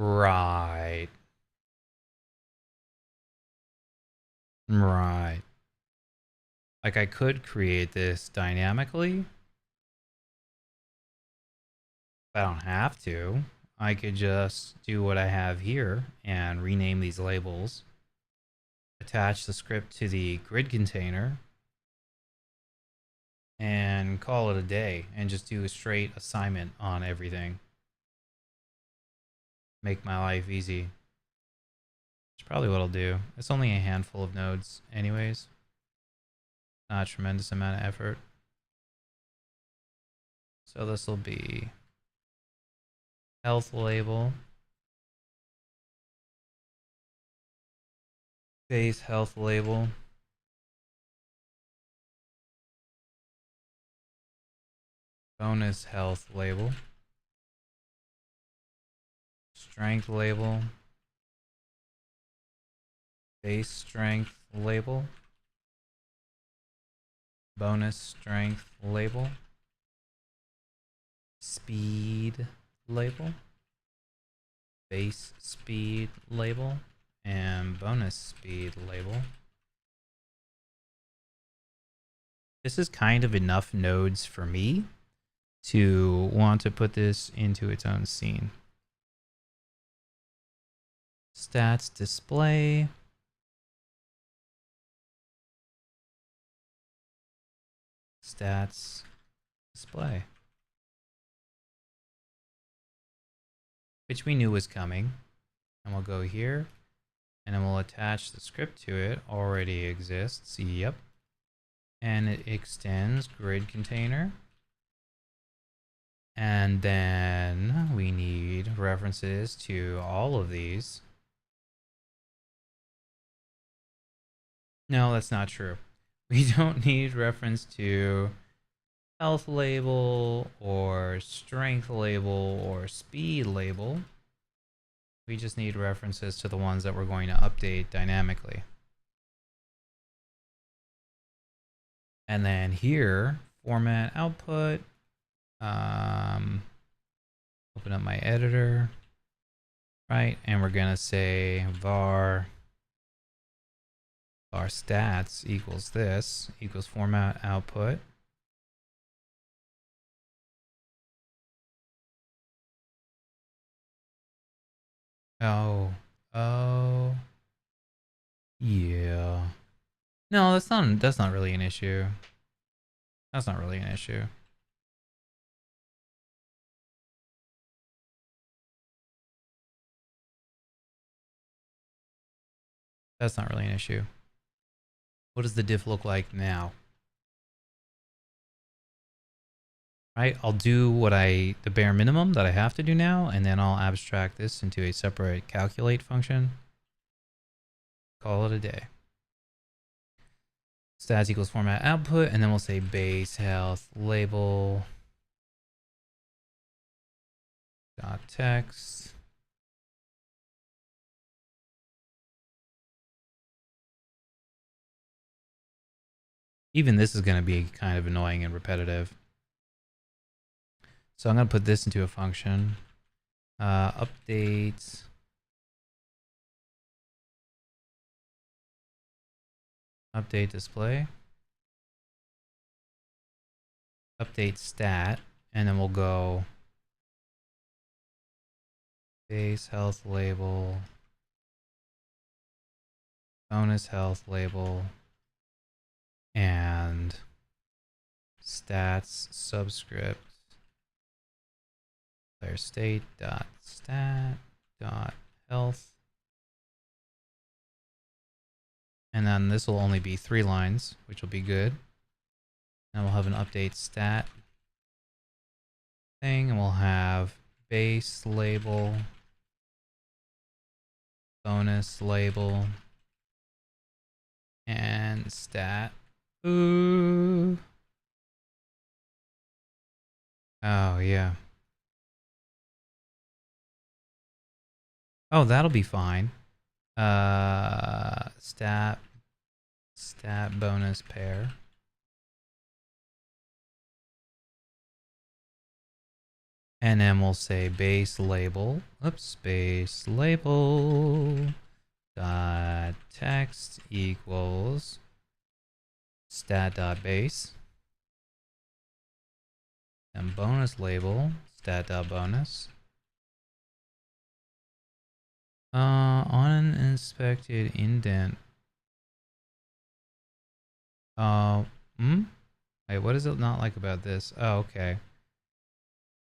Right. Right. Like I could create this dynamically. But I don't have to. I could just do what I have here and rename these labels. Attach the script to the grid container. And call it a day and just do a straight assignment on everything. Make my life easy. That's probably what I'll do. It's only a handful of nodes anyways. Not a tremendous amount of effort. So this will be health label. Base health label. Bonus health label. Strength label. Base strength label. bonus strength label, speed label, base speed label, and bonus speed label. This is kind of enough nodes for me to want to put this into its own scene. Stats display. Stats display. Which we knew was coming. And we'll go here. And then we'll attach the script to it. Already exists. Yep. And it extends grid container. And then we need references to all of these. No, that's not true. We don't need reference to health label or strength label or speed label. We just need references to the ones that we're going to update dynamically. And then here, format output. Open up my editor. Right, and we're gonna say var stats equals this, equals format output. Oh, yeah. No, that's not really an issue. That's not really an issue. That's not really an issue. What does the diff look like now? Right, I'll do the bare minimum that I have to do now, and then I'll abstract this into a separate calculate function. Call it a day. Stats equals format output, and then we'll say base health label dot text. Even this is going to be kind of annoying and repetitive. So I'm going to put this into a function. Update display. Update stat. And then we'll go base health label. Bonus health label. And stats subscript. Player state dot stat dot health. And then this will only be 3 lines, which will be good. And we'll have an update stat thing, and we'll have base label, bonus label, and stat. Ooh. Oh, yeah. Oh, that'll be fine. Stat bonus pair. And then we'll say base label. Oops, base label dot text equals stat dot base. And bonus label stat dot bonus. Uninspected indent. Wait, what is it not like about this? Oh, okay.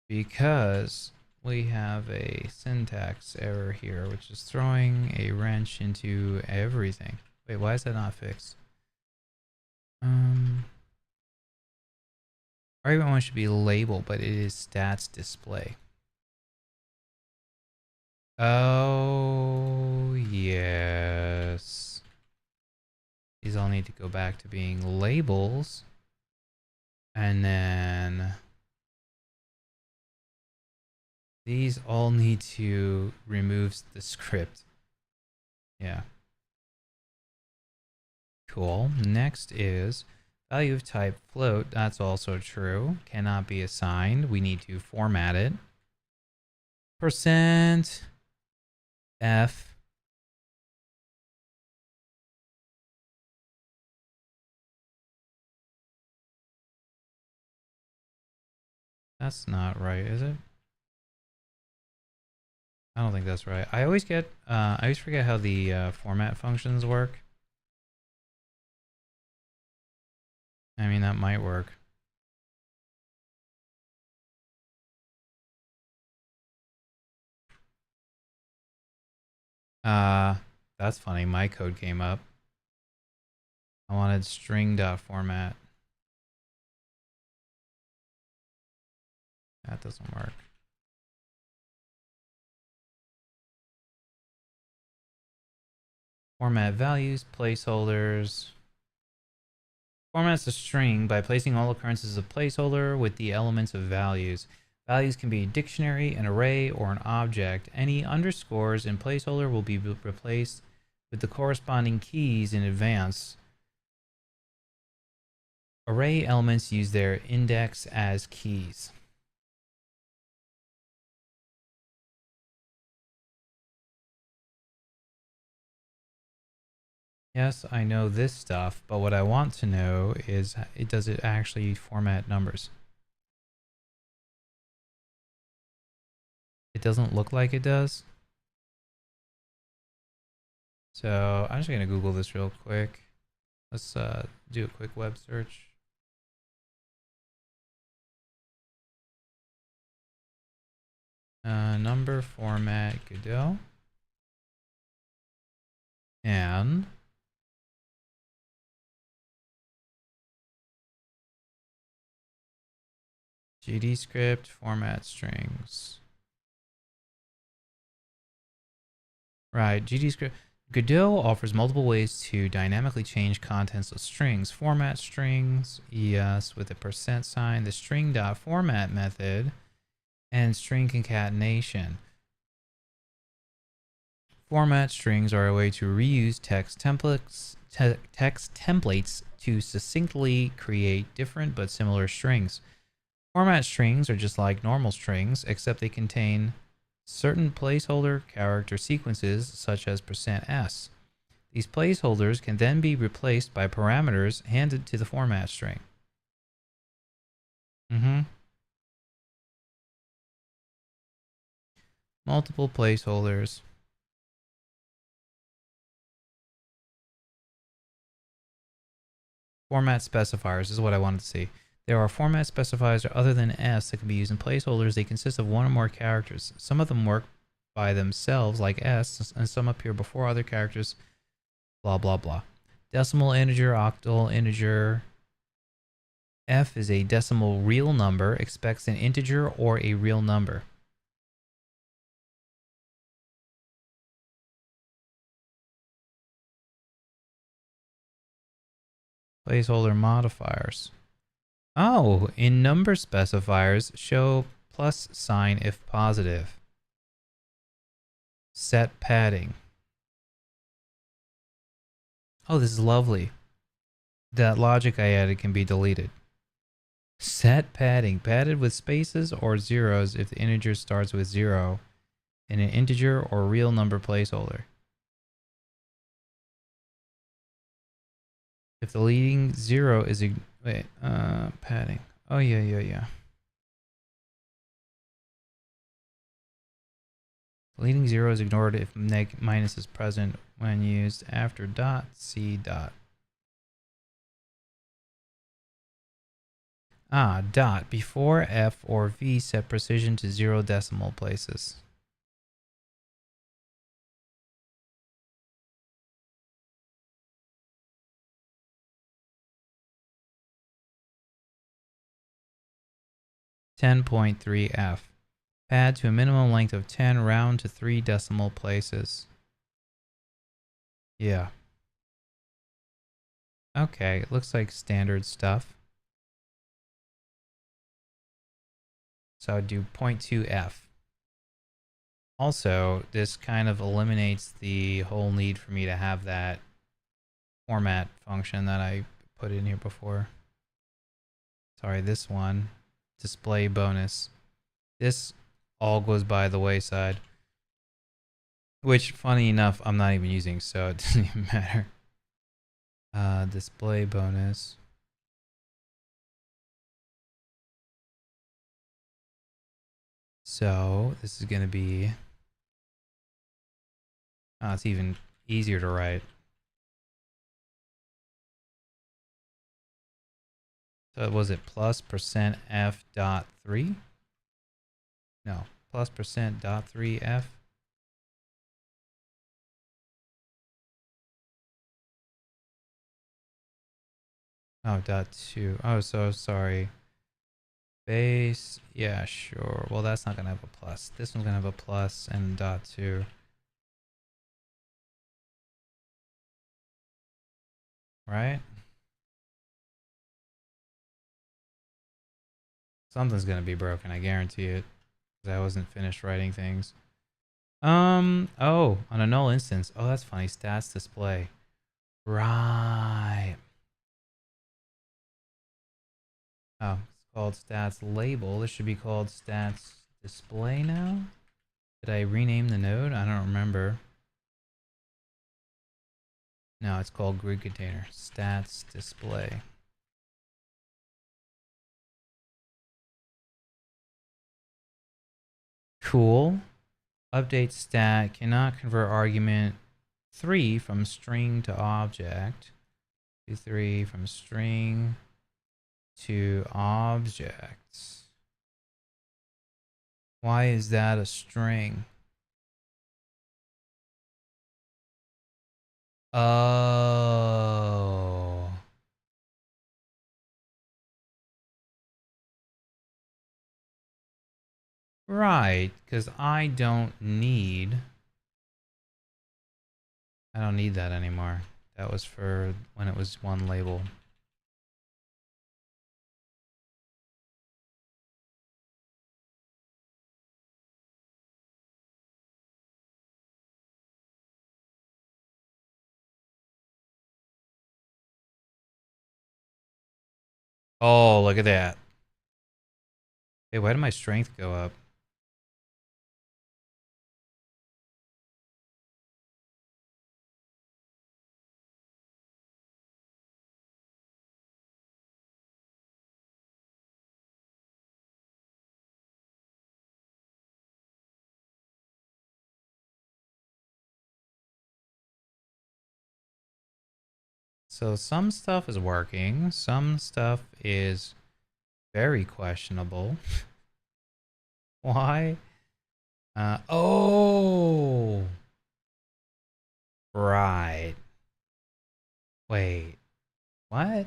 Because we have a syntax error here, which is throwing a wrench into everything. Wait, why is that not fixed? Argument one should be label, but it is stats display. Oh, yes. These all need to go back to being labels. And then these all need to remove the script. Yeah. Cool. Next is Value of type float, that's also true. Cannot be assigned. We need to format it. Percent F. That's not right, is it? I don't think that's right. I always forget how the format functions work. I mean, that might work. That's funny. My code came up. I wanted string.format. That doesn't work. Format values, placeholders. Formats a string by placing all occurrences of placeholder with the elements of values. Values can be a dictionary, an array, or an object. Any underscores in placeholder will be replaced with the corresponding keys in advance. Array elements use their index as keys. Yes, I know this stuff, but what I want to know is, does it actually format numbers? It doesn't look like it does. So I'm just gonna Google this real quick. Let's do a quick web search. Number format Godot. And GD script format strings. Right, GD script. Godot offers multiple ways to dynamically change contents of strings. Format strings, yes, with a percent sign, the string.format method, and string concatenation. Format strings are a way to reuse text templates to succinctly create different but similar strings. Format strings are just like normal strings, except they contain certain placeholder character sequences such as %s. These placeholders can then be replaced by parameters handed to the format string. Multiple placeholders. Format specifiers is what I wanted to see. There are format specifiers other than S that can be used in placeholders. They consist of one or more characters. Some of them work by themselves, like S, and some appear before other characters, blah, blah, blah. Decimal integer, octal integer. F is a decimal real number, expects an integer or a real number. Placeholder modifiers. Oh, in number specifiers, show plus sign if positive. Set padding. Oh, this is lovely. That logic I added can be deleted. Set padding. Padded with spaces or zeros if the integer starts with 0 in an integer or real number placeholder. If the leading 0 is padding. Oh, yeah. Leading 0 is ignored if minus is present when used after dot, c dot. Dot. Before F or V, set precision to 0 decimal places. (10.3F). Pad to a minimum length of 10, round to 3 decimal places. Yeah. Okay, it looks like standard stuff. So I'd do 0.2F. Also, this kind of eliminates the whole need for me to have that format function that I put in here before. Sorry, this one. Display bonus. This all goes by the wayside. Which, funny enough, I'm not even using, so it doesn't even matter. Display bonus. So this is going to be... Oh, it's even easier to write. So was it plus percent f dot 3? No, plus percent dot 3 f. Oh, dot 2. Oh, so sorry. Base, yeah, sure. Well, that's not gonna have a plus. This one's gonna have a plus and dot 2. Right? Something's gonna be broken, I guarantee it. Because I wasn't finished writing things. Oh, on a null instance. Oh, that's funny. Stats display. Right. Oh, it's called stats label. This should be called stats display now. Did I rename the node? I don't remember. No, it's called grid container. Stats display. Cool. Update stat cannot convert argument 3 from string to object. 3 from string to objects. Why is that a string? Oh. Right, because I don't need that anymore. That was for when it was one label. Oh, look at that. Hey, why did my strength go up? So some stuff is working. Some stuff is very questionable. Why? Oh. Right. Wait. What?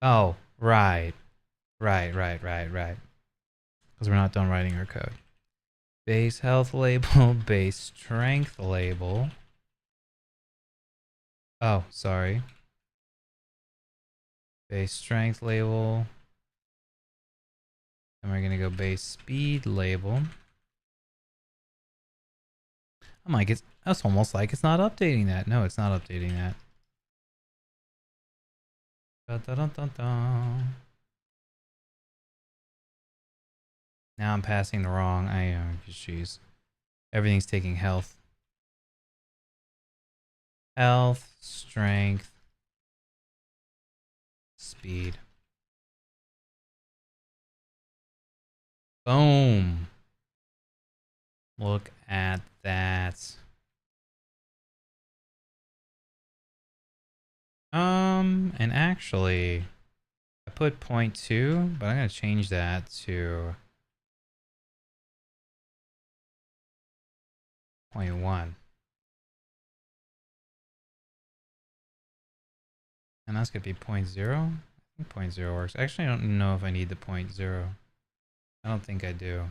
Oh, right. Right. Because we're not done writing our code. Base health label, base strength label. Oh, sorry. Base strength label. And we're gonna go base speed label. I'm like, that's almost like it's not updating that. No, it's not updating that. Dun, dun, dun, dun, dun. Now I'm passing the wrong. Jeez. Everything's taking health. Health, strength, speed. Boom. Look at that. And actually, I put 0.2, but I'm gonna change that to 0.1. And that's gonna be 0.0. I think 0.0 works. Actually, I don't know if I need the 0.0. I don't think I do.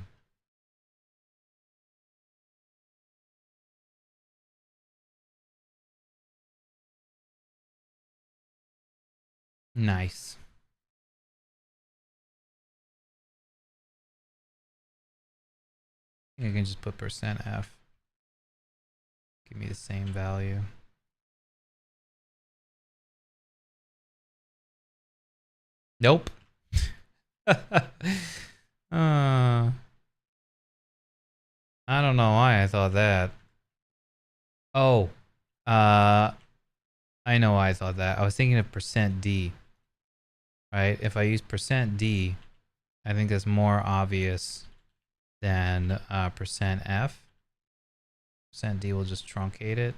Nice. I think I can just put %f. Give me the same value. Nope. uh, I don't know why I thought that. Oh, uh, I know why I thought that. I was thinking of %D, right? If I use %D, I think that's more obvious than %F. %D will just truncate it.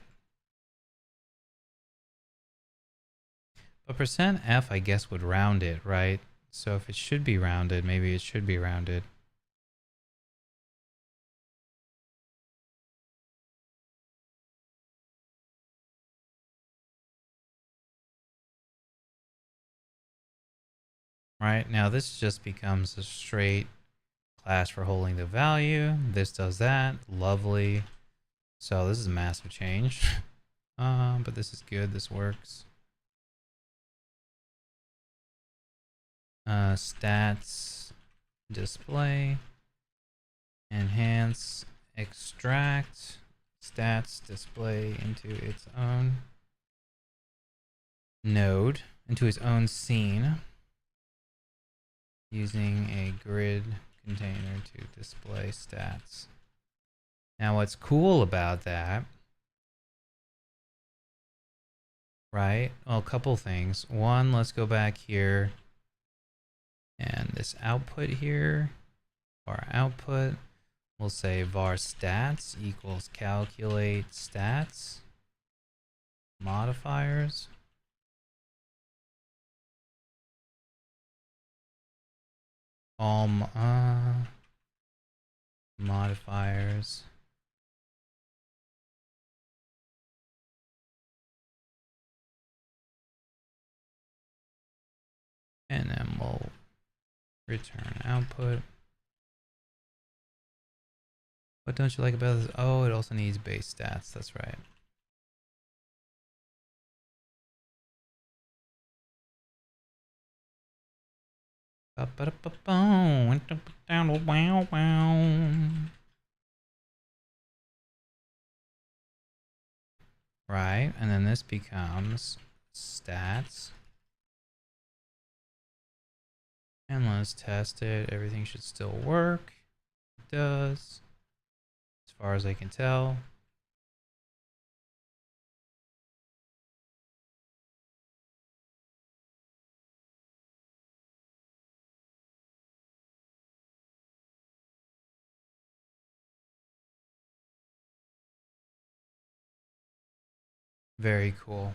But %F, I guess, would round it, right? So if it should be rounded, maybe it should be rounded. Right, now this just becomes a straight class for holding the value. This does that, lovely. So this is a massive change. But this is good, this works. Stats, display, enhance, extract, stats display into its own node, into its own scene, using a grid container to display stats. Now what's cool about that, right? Well, a couple things. One, let's go back here and this output here, var output, we'll say var stats equals calculate stats modifiers. All modifiers. And then we'll return output. What don't you like about this? Oh, it also needs base stats. That's right. Right, and then this becomes stats. And let's test it. Everything should still work. It does, as far as I can tell. Very cool.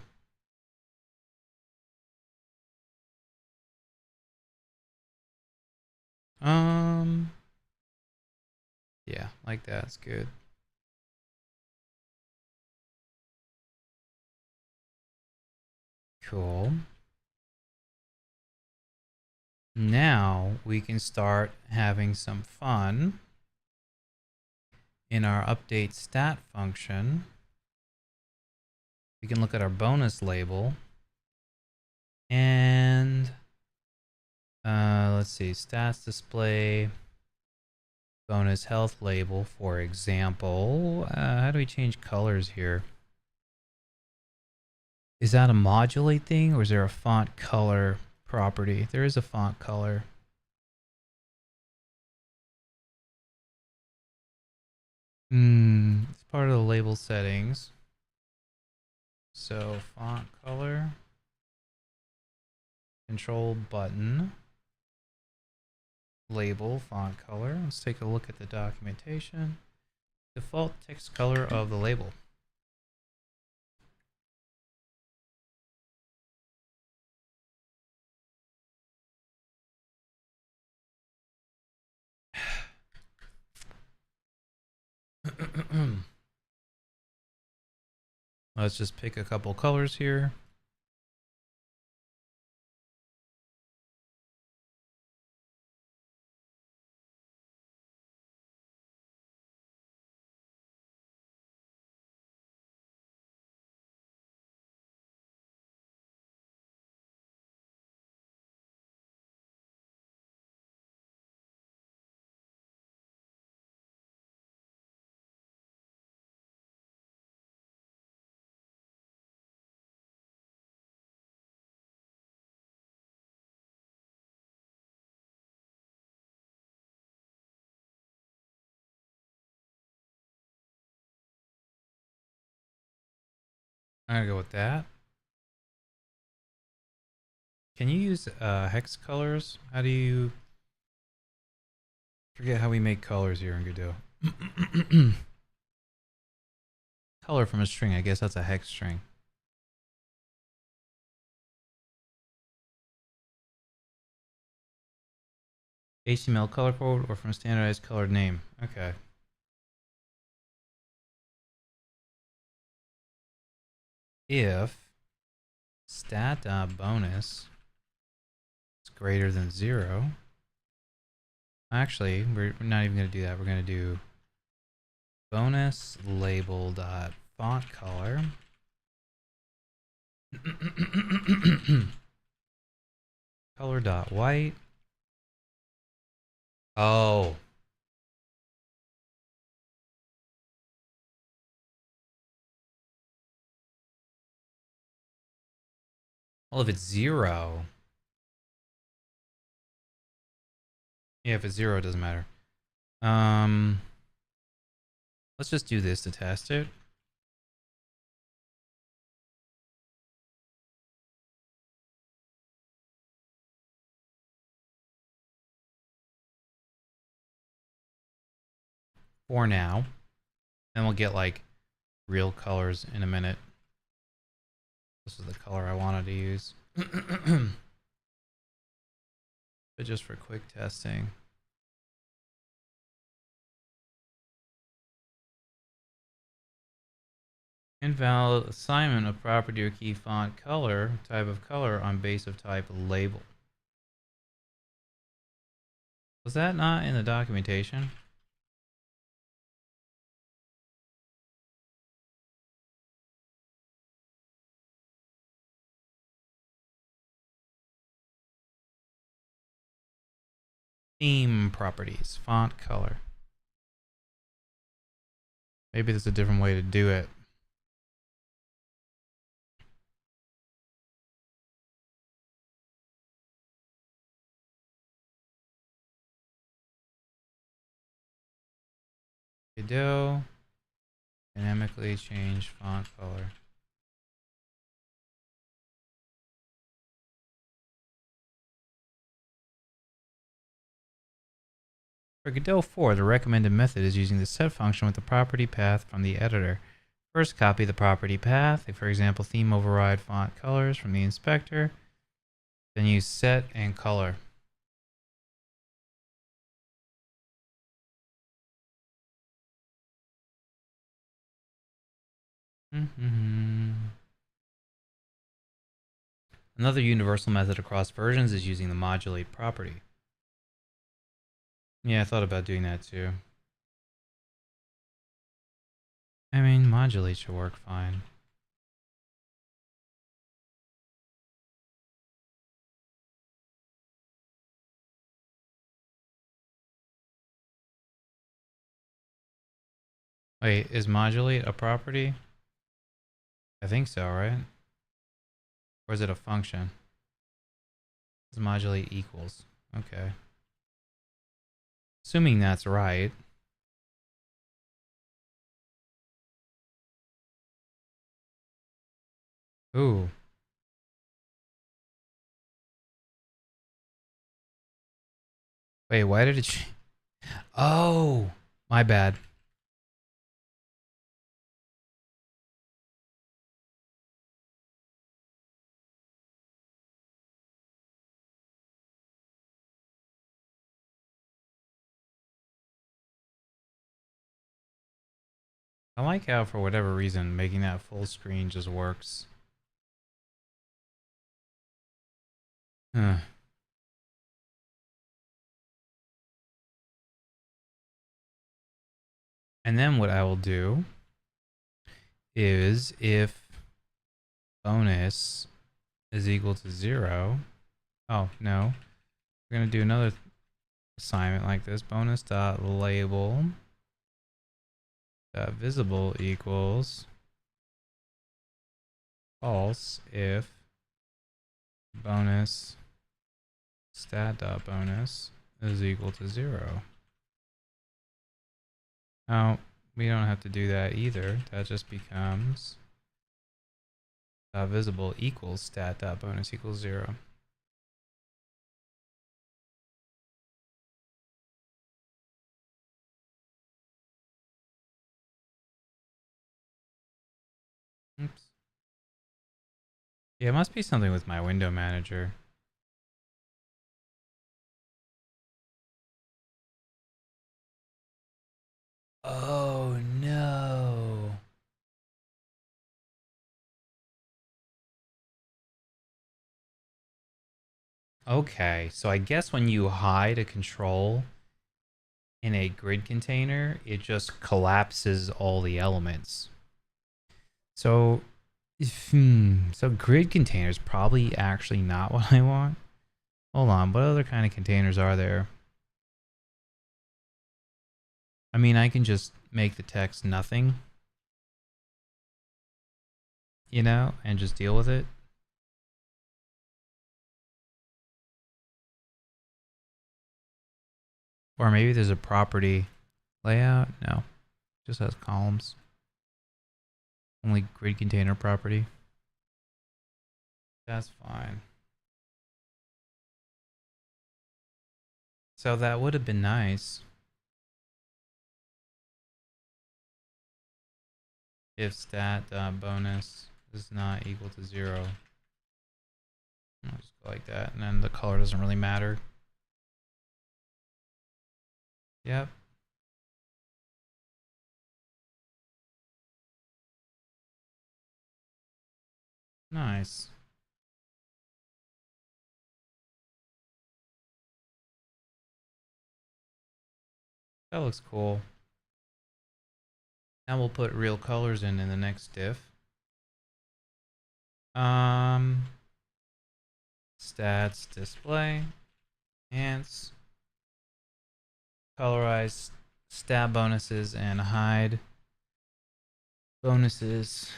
Yeah, like that's good. Cool. Now we can start having some fun in our update stat function. We can look at our bonus label and let's see, stats display bonus health label, for example. How do we change colors here? Is that a modulate thing or is there a font color property? There is a font color. It's part of the label settings. So font color, control button, label, font color. Let's take a look at the documentation. Default text color of the label. Let's just pick a couple colors here. I'm gonna go with that. Can you use hex colors? How do you... Forget how we make colors here in Godot. Color from a string, I guess that's a hex string. HTML color code or from a standardized colored name. Okay. If stat.bonus is greater than 0, actually, we're not even going to do that. We're going to do bonus label dot font color color dot white. Oh. Well, if it's 0. Yeah, if it's 0, it doesn't matter. Let's just do this to test it. For now. Then we'll get like real colors in a minute. This is the color I wanted to use. But just for quick testing. Invalid assignment of property or key font color, type of color on base of type label. Was that not in the documentation? Theme properties, font color. Maybe there's a different way to do it. Godot, dynamically change font color. For Godot 4, the recommended method is using the set function with the property path from the editor. First, copy the property path, for example, theme override font colors from the inspector. Then use set and color. Another universal method across versions is using the modulate property. Yeah, I thought about doing that too. I mean, modulate should work fine. Wait, is modulate a property? I think so, right? Or is it a function? Is modulate equals? Okay. Assuming that's right. Ooh. Wait, why did it... Oh! My bad. I like how, for whatever reason, making that full screen just works. Huh. And then what I will do is if bonus is equal to 0. Oh, no. We're going to do another assignment like this. Bonus dot label dot visible equals false if bonus stat dot bonus is equal to 0. Now, we don't have to do that either. That just becomes visible equals stat.bonus equals 0. Oops. Yeah, it must be something with my window manager. Oh no. Okay, so I guess when you hide a control in a grid container, it just collapses all the elements. So, so grid containers probably actually not what I want. Hold on, what other kind of containers are there? I mean, I can just make the text nothing, you know, and just deal with it. Or maybe there's a property layout. No, just has columns. Only grid container property. That's fine. So that would have been nice if stat.bonus is not equal to 0. I'll just go like that, and then the color doesn't really matter. Yep. Nice. That looks cool. Now we'll put real colors in the next diff. Stats display, enhance, colorize stat bonuses and hide bonuses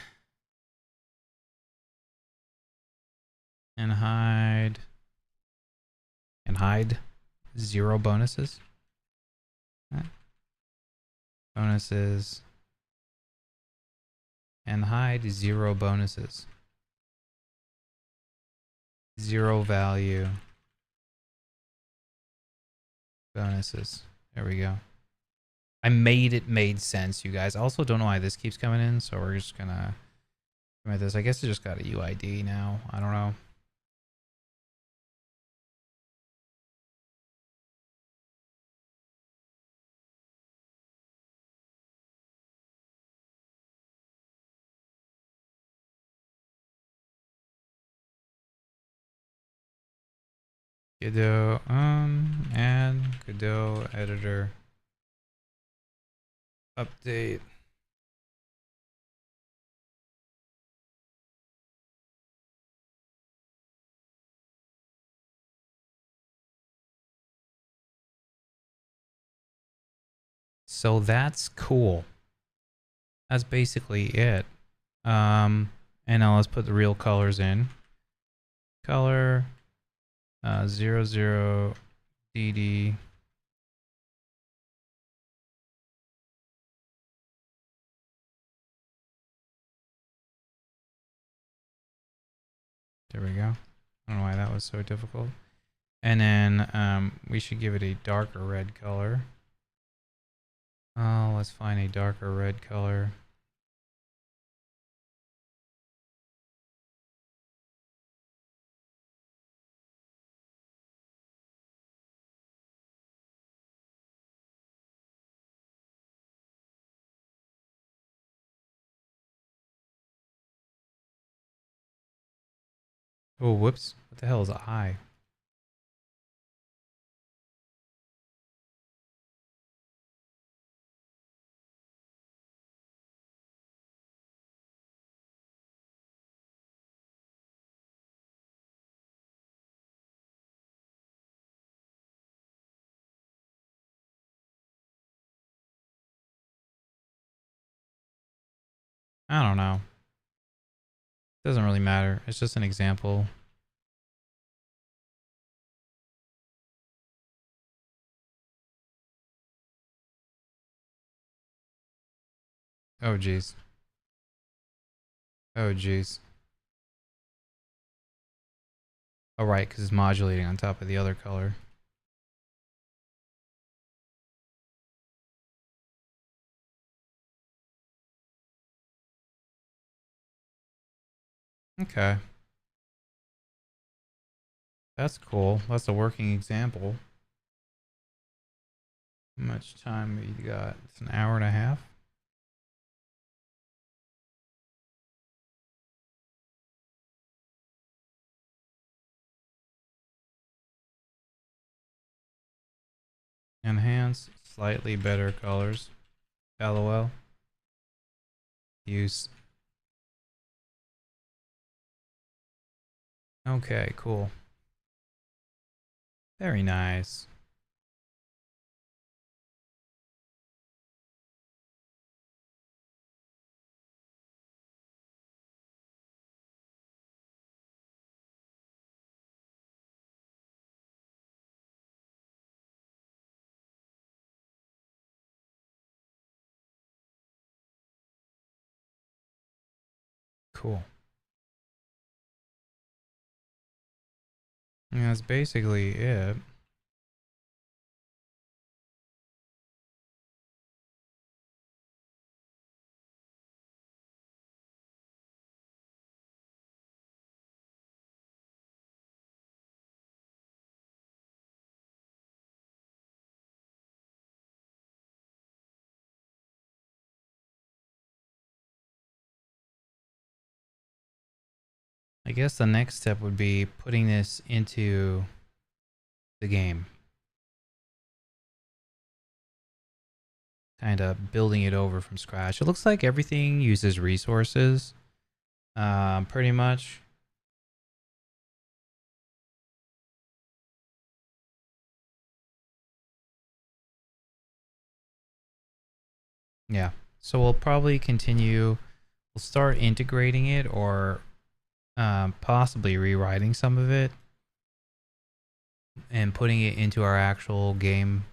and hide 0 bonuses. Bonuses and hide 0 bonuses. 0 value bonuses. There we go. I made sense, you guys. I also don't know why this keeps coming in, so we're just gonna commit this. I guess it just got a UID now. I don't know. Godot, add Godot editor update. So that's cool. That's basically it. And now let's put the real colors in. Color 00 DD. There we go. I don't know why that was so difficult. And then we should give it a darker red color. Let's find a darker red color. Oh, whoops. What the hell is I? I don't know. Doesn't really matter. It's just an example. Oh, jeez. Oh, jeez. Oh, right, because it's modulating on top of the other color. Okay. That's cool. That's a working example. How much time have you got? It's an hour and a half. Enhance, slightly better colors. LOL. Use. Okay, cool. Very nice. Cool. Yeah, that's basically it. I guess the next step would be putting this into the game. Kind of building it over from scratch. It looks like everything uses resources, pretty much. Yeah. So we'll probably continue. We'll start integrating it or possibly rewriting some of it and putting it into our actual game.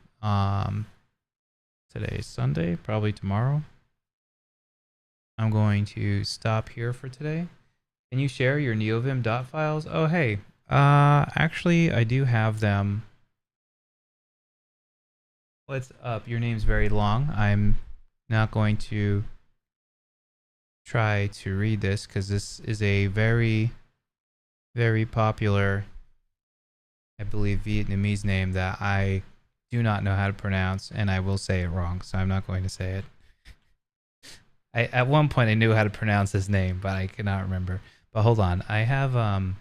Today's Sunday, probably tomorrow. I'm going to stop here for today. Can you share your neovim dot files? Oh, hey. Actually, I do have them. What's up? Your name's very long. I'm not going to try to read this because this is a very, very popular, I believe, Vietnamese name that I do not know how to pronounce, and I will say it wrong, so I'm not going to say it. At one point I knew how to pronounce his name, but I cannot remember. But hold on, I have my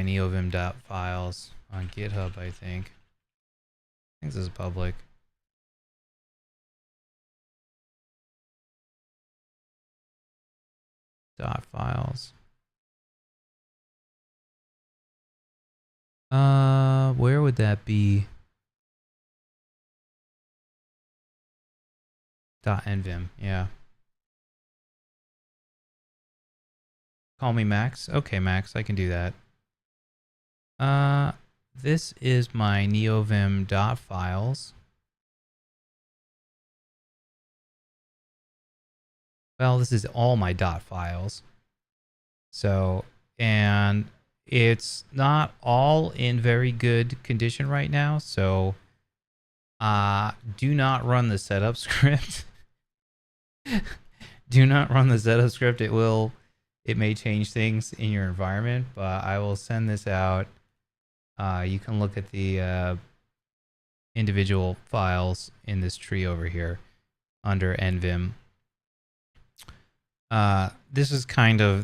neovim dot files on GitHub. I think this is public. Dot files. Where would that be? Dot .nvim, yeah. Call me Max. Okay, Max, I can do that. This is my neovim dot files. Well, this is all my dot files. So, and it's not all in very good condition right now. So, do not run the setup script. Do not run the setup script. It may change things in your environment, but I will send this out. You can look at the individual files in this tree over here under nvim. This is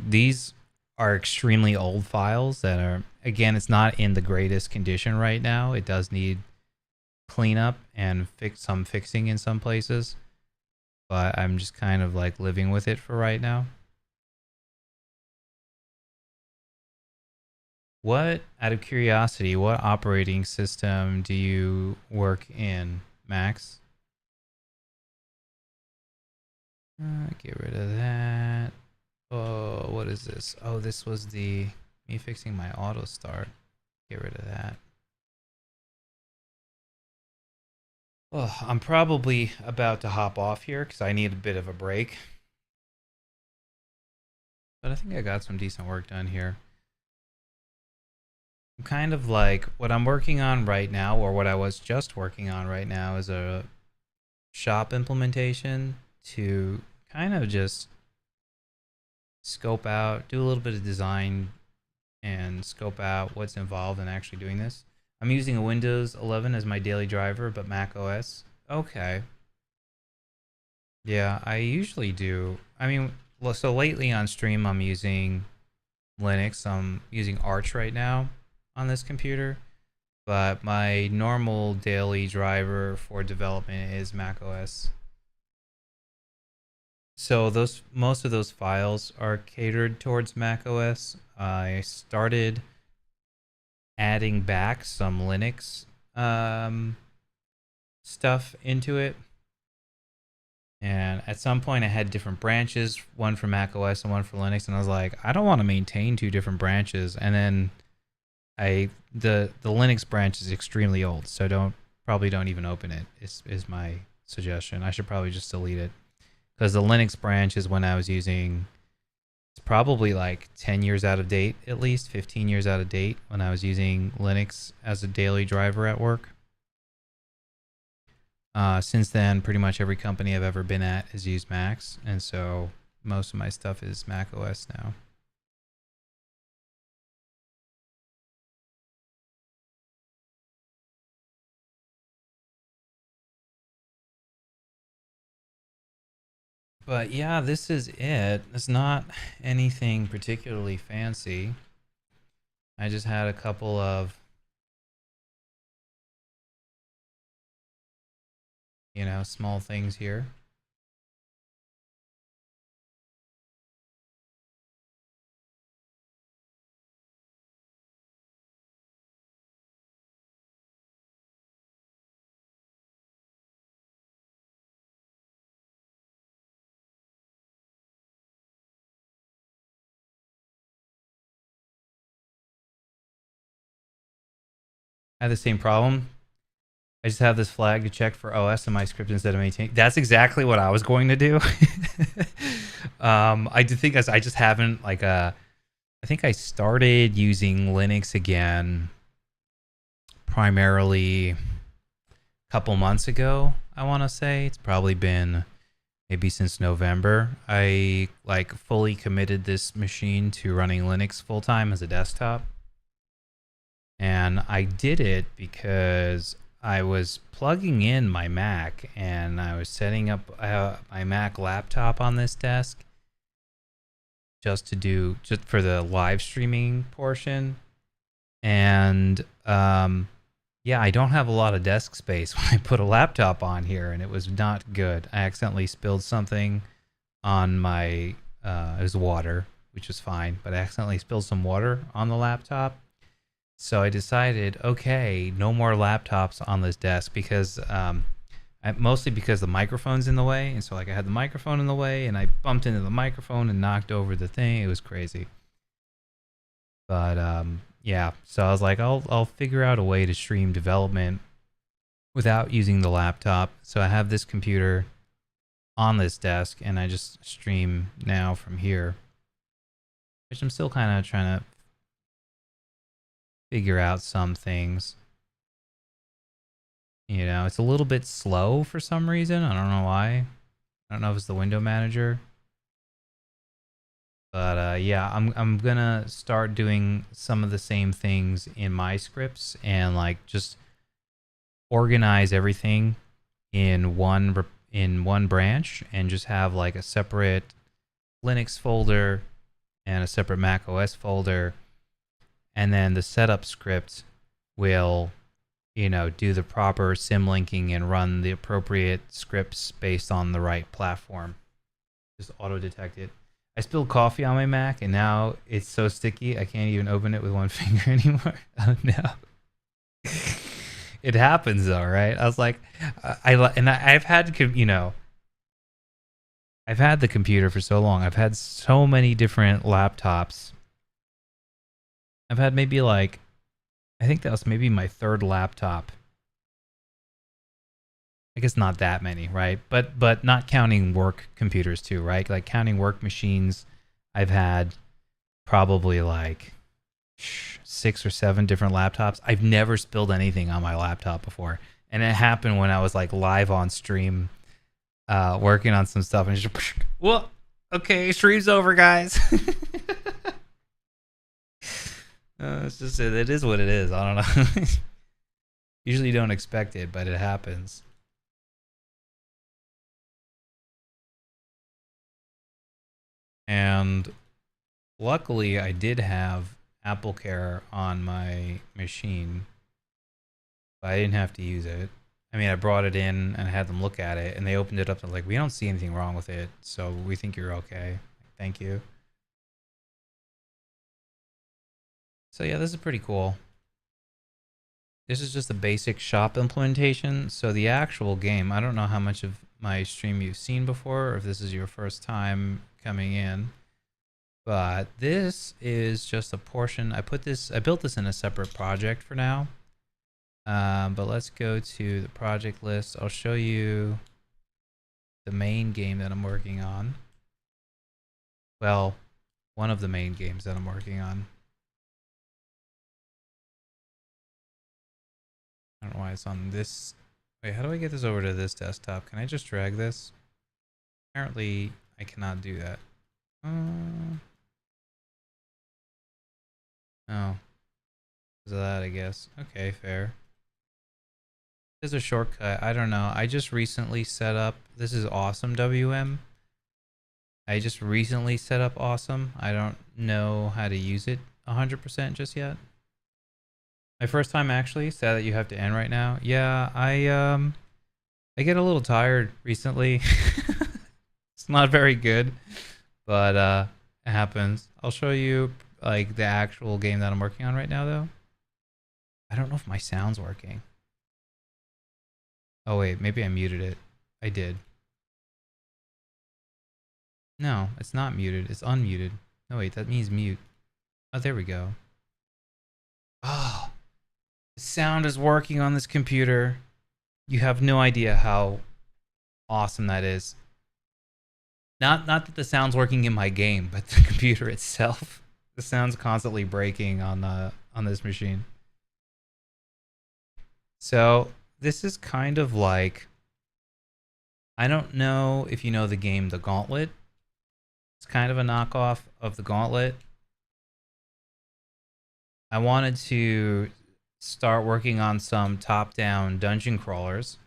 these are extremely old files that are, again, it's not in the greatest condition right now. It does need cleanup and some fixing in some places, but I'm just kind of like living with it for right now. What, out of curiosity, what operating system do you work in, Max? Get rid of that. Oh, what is this? Oh, this was me fixing my auto start. Get rid of that. Oh, I'm probably about to hop off here because I need a bit of a break. But I think I got some decent work done here. kind of like what I'm working on right now, or what I was just working on right now, is a shop implementation to kind of just scope out, do a little bit of design and scope out what's involved in actually doing this. I'm using a Windows 11 as my daily driver, but Mac OS. Okay. Yeah, I usually do. I mean, so lately on stream, I'm using Linux. I'm using Arch right now on this computer, but my normal daily driver for development is Mac OS. So most of those files are catered towards Mac OS. I started adding back some Linux stuff into it. And at some point I had different branches, one for Mac OS and one for Linux, and I was like, I don't want to maintain two different branches. And then the Linux branch is extremely old, so probably don't even open it. Is my suggestion. I should probably just delete it, because the Linux branch is when I was using. It's probably like 10 years out of date, at least 15 years out of date, when I was using Linux as a daily driver at work. Since then, pretty much every company I've ever been at has used Macs, and so most of my stuff is Mac OS now. But yeah, this is it. It's not anything particularly fancy. I just had a couple of, small things here. I had the same problem. I just have this flag to check for OS in my script instead of maintain. That's exactly what I was going to do. I do think I just haven't I think I started using Linux again primarily a couple months ago. I want to say it's probably been maybe since November. I fully committed this machine to running Linux full time as a desktop. And I did it because I was plugging in my Mac and I was setting up my Mac laptop on this desk just for the live streaming portion. And yeah, I don't have a lot of desk space when I put a laptop on here, and it was not good. I accidentally spilled something on my, it was water, which is fine, but I accidentally spilled some water on the laptop. So I decided, okay, no more laptops on this desk, because mostly because the microphone's in the way. And so I had the microphone in the way, and I bumped into the microphone and knocked over the thing. It was crazy. But yeah, so I was like, I'll figure out a way to stream development without using the laptop. So I have this computer on this desk, and I just stream now from here, which I'm still kind of trying to figure out some things. It's a little bit slow for some reason. I don't know why. I don't know if it's the window manager. But yeah, I'm gonna start doing some of the same things in my scripts, and just organize everything in one branch, and just have a separate Linux folder and a separate Mac OS folder. And then the setup script will, do the proper sim linking and run the appropriate scripts based on the right platform. Just auto detect it. I spilled coffee on my Mac, and now it's so sticky I can't even open it with one finger anymore. Oh no. It happens though, right? I was like, I've had I've had the computer for so long. I've had so many different laptops. I've had maybe I think that was maybe my third laptop. I guess not that many, right? But not counting work computers too, right? Counting work machines, I've had probably 6 or 7 different laptops. I've never spilled anything on my laptop before, and it happened when I was like live on stream, working on some stuff, and just well, okay, stream's over, guys. It's just it is what it is. I don't know. Usually don't expect it, but it happens. And luckily, I did have Apple Care on my machine, but I didn't have to use it. I mean, I brought it in and had them look at it, and they opened it up and like, we don't see anything wrong with it, so we think you're okay. Thank you. So yeah, this is pretty cool. This is just a basic shop implementation. So the actual game, I don't know how much of my stream you've seen before, or if this is your first time coming in, but this is just a portion. I built this in a separate project for now. But let's go to the project list. I'll show you the main game that I'm working on. Well, one of the main games that I'm working on. I don't know why it's on this. Wait, how do I get this over to this desktop? Can I just drag this? Apparently, I cannot do that. Oh. Is that, I guess. Okay, fair. There's a shortcut. I don't know. I just recently set up. This is Awesome WM. I just recently set up Awesome. I don't know how to use it 100% just yet. My first time actually. Sad that you have to end right now. Yeah, I get a little tired recently. It's not very good, but it happens. I'll show you like the actual game that I'm working on right now though. I don't know if my sound's working. Oh wait, maybe I muted it. I did. No, it's not muted. It's unmuted. No wait, that means mute. Oh, there we go. Oh, the sound is working on this computer. You have no idea how awesome that is. Not that the sound's working in my game, but the computer itself. The sound's constantly breaking on this machine. So this is kind of like, I don't know if you know the game The Gauntlet. It's kind of a knockoff of The Gauntlet. I wanted to start working on some top-down dungeon crawlers.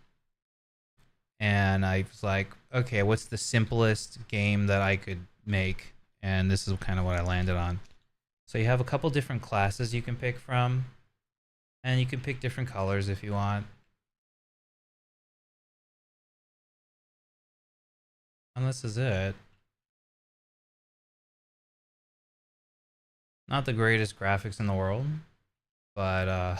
And I was like, okay, what's the simplest game that I could make? And this is kind of what I landed on. So you have a couple different classes you can pick from. And you can pick different colors if you want. And this is it. Not the greatest graphics in the world, but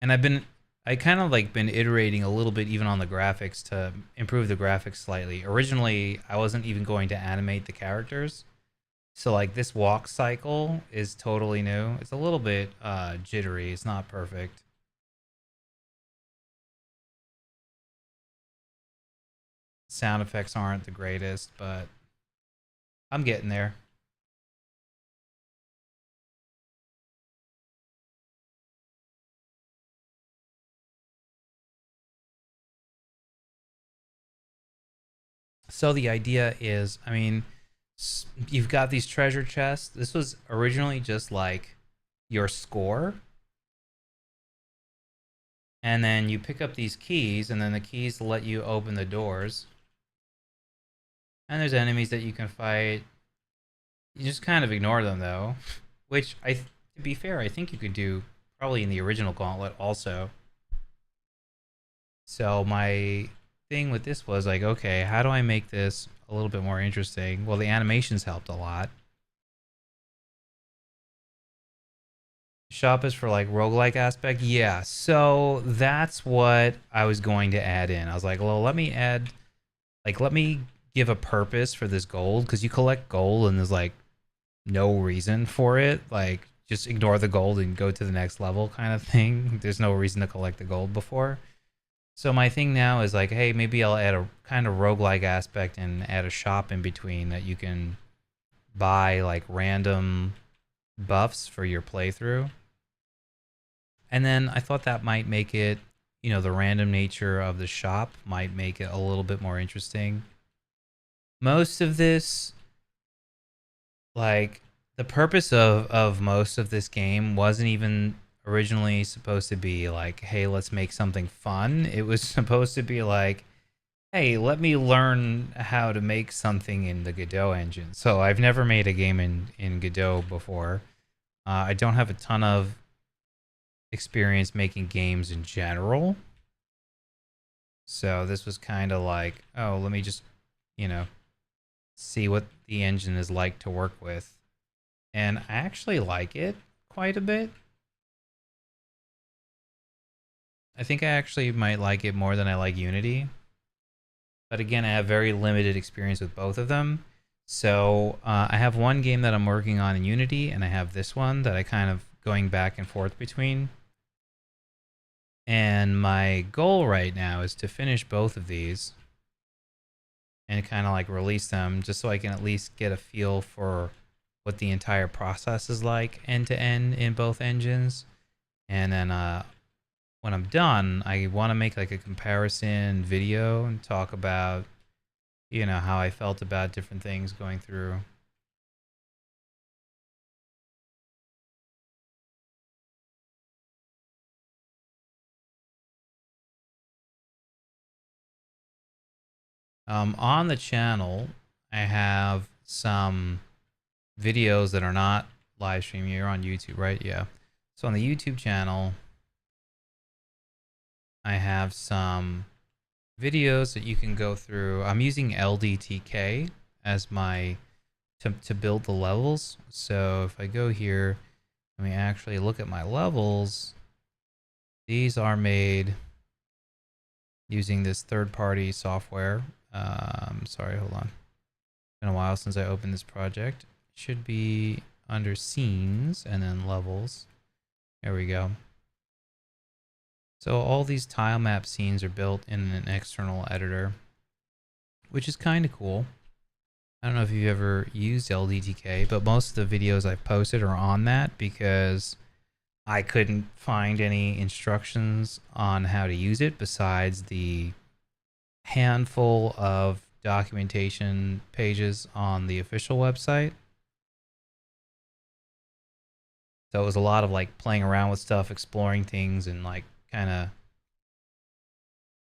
and I kind of like been iterating a little bit even on the graphics to improve the graphics slightly. Originally, I wasn't even going to animate the characters. So like this walk cycle is totally new. It's a little bit jittery. It's not perfect. Sound effects aren't the greatest, but I'm getting there. So the idea is, I mean, you've got these treasure chests. This was originally just like your score. And then you pick up these keys, and then the keys let you open the doors. And there's enemies that you can fight. You just kind of ignore them though, which to be fair, I think you could do probably in the original Gauntlet also. So my thing with this was like, okay, how do I make this a little bit more interesting? Well, the animations helped a lot. Shop is for like roguelike aspect. Yeah, so that's what I was going to add in. I was like, well, let me give a purpose for this gold, because you collect gold and there's like no reason for it. Like, just ignore the gold and go to the next level kind of thing. There's no reason to collect the gold before. So my thing now is like, hey, maybe I'll add a kind of roguelike aspect and add a shop in between that you can buy like random buffs for your playthrough. And then I thought that might make it, you know, the random nature of the shop might make it a little bit more interesting. Most of this, like, the purpose of most of this game wasn't even originally supposed to be like, hey, let's make something fun. It was supposed to be like, hey, let me learn how to make something in the Godot engine. So I've never made a game in Godot before. I don't have a ton of experience making games in general. So this was kind of like, oh, let me just, you know, see what the engine is like to work with. And I actually like it quite a bit. I think I actually might like it more than I like Unity. But again, I have very limited experience with both of them. So I have one game that I'm working on in Unity, and I have this one that I kind of going back and forth between. And my goal right now is to finish both of these and kind of like release them just so I can at least get a feel for what the entire process is like end to end in both engines. And then when I'm done, I want to make like a comparison video and talk about, you know, how I felt about different things going through. On the channel, I have some videos that are not live streaming. You're on YouTube, right? Yeah. So on the YouTube channel, I have some videos that you can go through. I'm using LDTK as my to build the levels. So if I go here, let me actually look at my levels. These are made using this third-party software. Sorry, hold on. It's been a while since I opened this project. It should be under scenes and then levels. There we go. So all these tile map scenes are built in an external editor, which is kind of cool. I don't know if you've ever used LDTK, but most of the videos I've posted are on that because I couldn't find any instructions on how to use it besides the handful of documentation pages on the official website. So it was a lot of like playing around with stuff, exploring things, and like kind of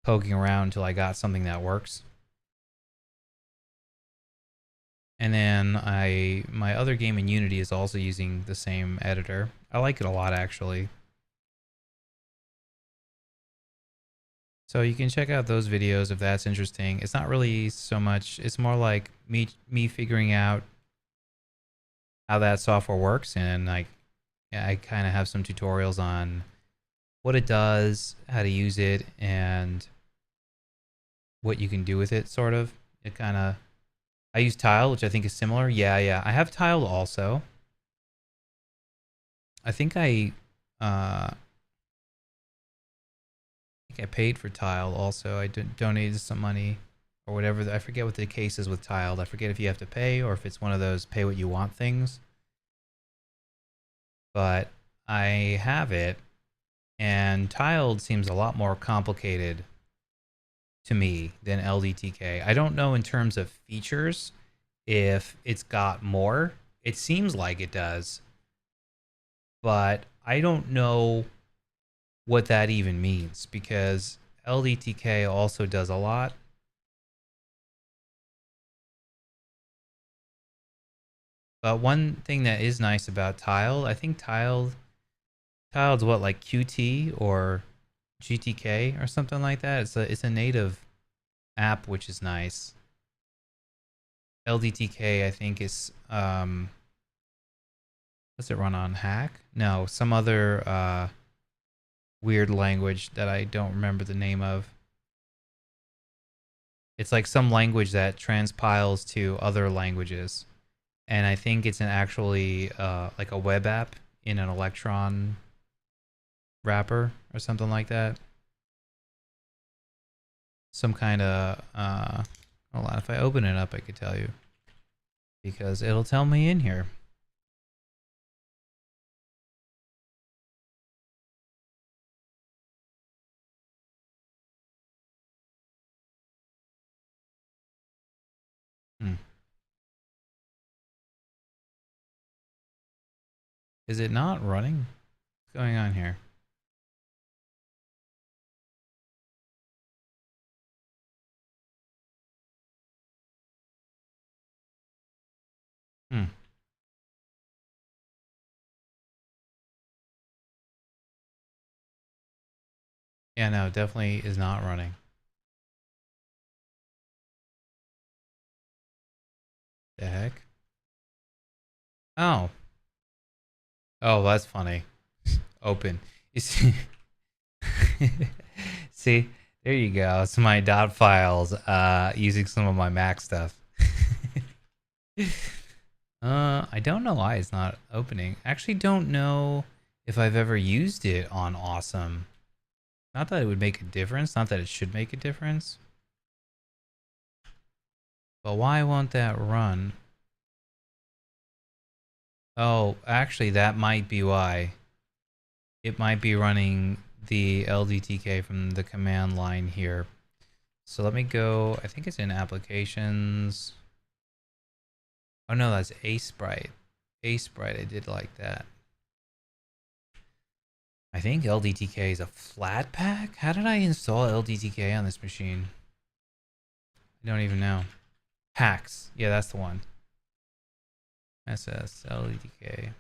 poking around until I got something that works. And then my other game in Unity is also using the same editor. I like it a lot, actually. So you can check out those videos if that's interesting. It's not really so much, it's more like me figuring out how that software works, and like I kind of have some tutorials on what it does, how to use it, and what you can do with it, sort of. It kind of, I use Tile, which I think is similar. Yeah. I have Tile also. I think I paid for Tile also. I donated some money or whatever. I forget what the case is with Tile. I forget if you have to pay or if it's one of those pay what you want things. But I have it, and Tiled seems a lot more complicated to me than LDTK. I don't know in terms of features if it's got more. It seems like it does, but I don't know what that even means because LDTK also does a lot. But one thing that is nice about Tiled, I think Tiled's what, like Qt or GTK or something like that. It's a native app, which is nice. LDTK, I think, is does it run on Hack? No, some other weird language that I don't remember the name of. It's like some language that transpiles to other languages, and I think it's an actually like a web app in an Electron wrapper or something like that. Some kind of hold on, if I open it up, I could tell you. because it'll tell me in here. Hmm. Is it not running? What's going on here? Hmm. Yeah, no, definitely is not running. The heck? Oh. Oh, that's funny. Open. You see, see, there you go. It's my dot files using some of my Mac stuff. I don't know why it's not opening. Actually don't know if I've ever used it on Awesome. Not that it would make a difference, not that it should make a difference. But why won't that run? Oh, actually that might be why. It might be running the LDTK from the command line here. So let me go, I think it's in applications. Oh no, that's Asprite. Asprite, I did like that. I think LDTK is a flat pack? How did I install LDTK on this machine? I don't even know. Hacks. Yeah, that's the one. SS, LDTK.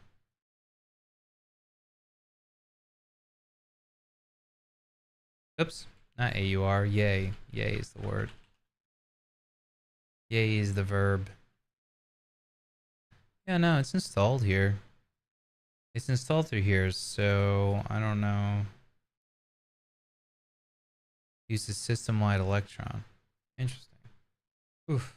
Oops, not AUR. Yay. Yay is the word. Yay is the verb. Yeah, no, it's installed here. It's installed through here, so I don't know. Use the system-wide electron. Interesting. Oof.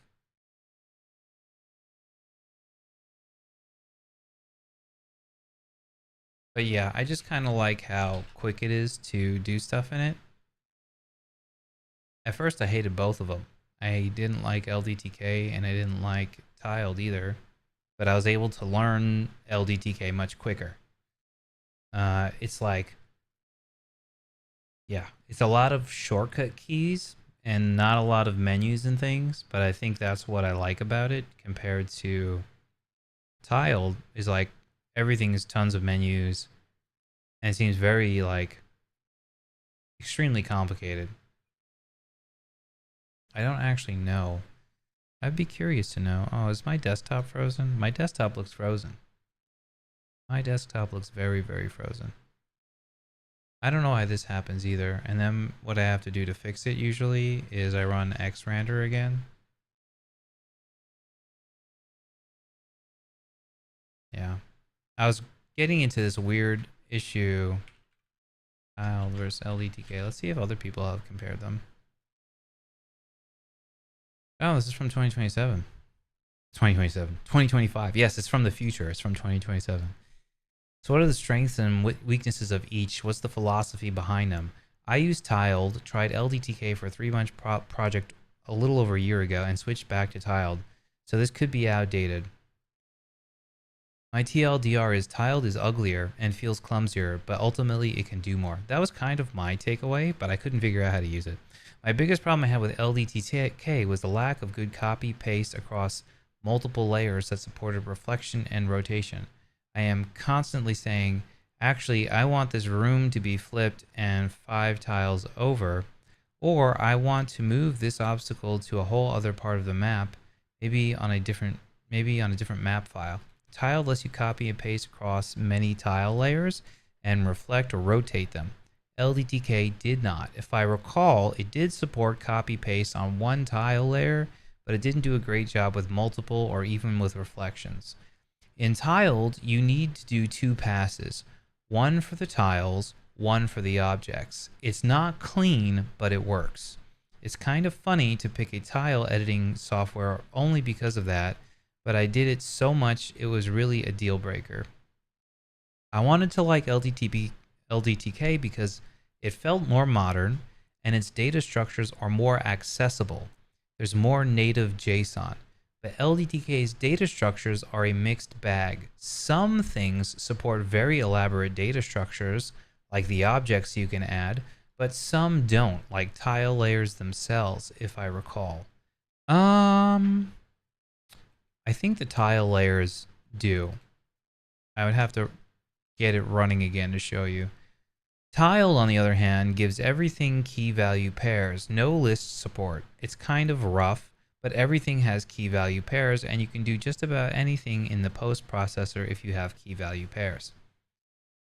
But yeah, I just kind of like how quick it is to do stuff in it. At first, I hated both of them. I didn't like LDTK and I didn't like Tiled either. But I was able to learn LDTK much quicker. It's like, yeah, it's a lot of shortcut keys and not a lot of menus and things. But I think that's what I like about it compared to Tiled. Is like everything is tons of menus and it seems very like extremely complicated. I don't actually know. I'd be curious to know. Oh, is my desktop frozen? My desktop looks frozen. My desktop looks very, very frozen. I don't know why this happens either. And then what I have to do to fix it usually is I run xrandr again. Yeah. I was getting into this weird issue. Tiled versus LDTK. Let's see if other people have compared them. Oh, this is from 2027. 2027. 2025. Yes, it's from the future. It's from 2027. So what are the strengths and weaknesses of each? What's the philosophy behind them? I used Tiled, tried LDTK for a 3-month project a little over a year ago, and switched back to Tiled. So this could be outdated. My TLDR is Tiled is uglier and feels clumsier, but ultimately it can do more. That was kind of my takeaway, but I couldn't figure out how to use it. My biggest problem I had with LDTK was the lack of good copy paste across multiple layers that supported reflection and rotation. I am constantly saying, actually, I want this room to be flipped and 5 tiles over, or I want to move this obstacle to a whole other part of the map, maybe on a different map file. Tile lets you copy and paste across many tile layers and reflect or rotate them. LDTK did not. If I recall, it did support copy paste on one tile layer, but it didn't do a great job with multiple or even with reflections. In Tiled, you need to do 2 passes, one for the tiles, one for the objects. It's not clean, but it works. It's kind of funny to pick a tile editing software only because of that, but I did it so much it was really a deal breaker. I wanted to like LDTK because it felt more modern and its data structures are more accessible. There's more native JSON. but LDTK's data structures are a mixed bag. Some things support very elaborate data structures, like the objects you can add, but some don't, like tile layers themselves, if I recall. I think the tile layers do. I would have to get it running again to show you. Tiled, on the other hand, gives everything key value pairs, no list support. It's kind of rough, but everything has key value pairs, and you can do just about anything in the post processor if you have key value pairs.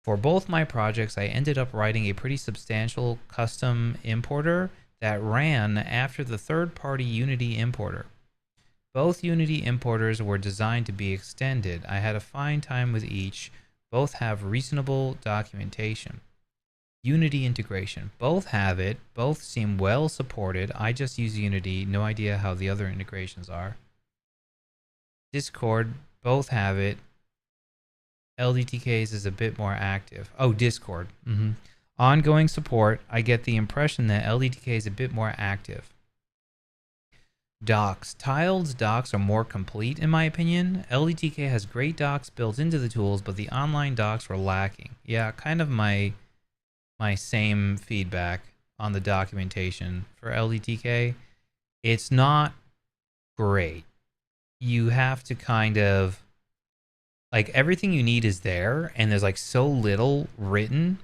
For both my projects, I ended up writing a pretty substantial custom importer that ran after the third-party Unity importer. Both Unity importers were designed to be extended. I had a fine time with each. Both have reasonable documentation. Unity integration. Both have it. Both seem well supported. I just use Unity. No idea how the other integrations are. Discord. Both have it. LDTK's is a bit more active. Oh, Discord. Ongoing support. I get the impression that LDTK is a bit more active. Docs. Tiled's docs are more complete in my opinion. LDTK has great docs built into the tools, but the online docs were lacking. Yeah, kind of my same feedback on the documentation for LDTK. It's not great. You have to kind of, like, everything you need is there, and there's like so little written.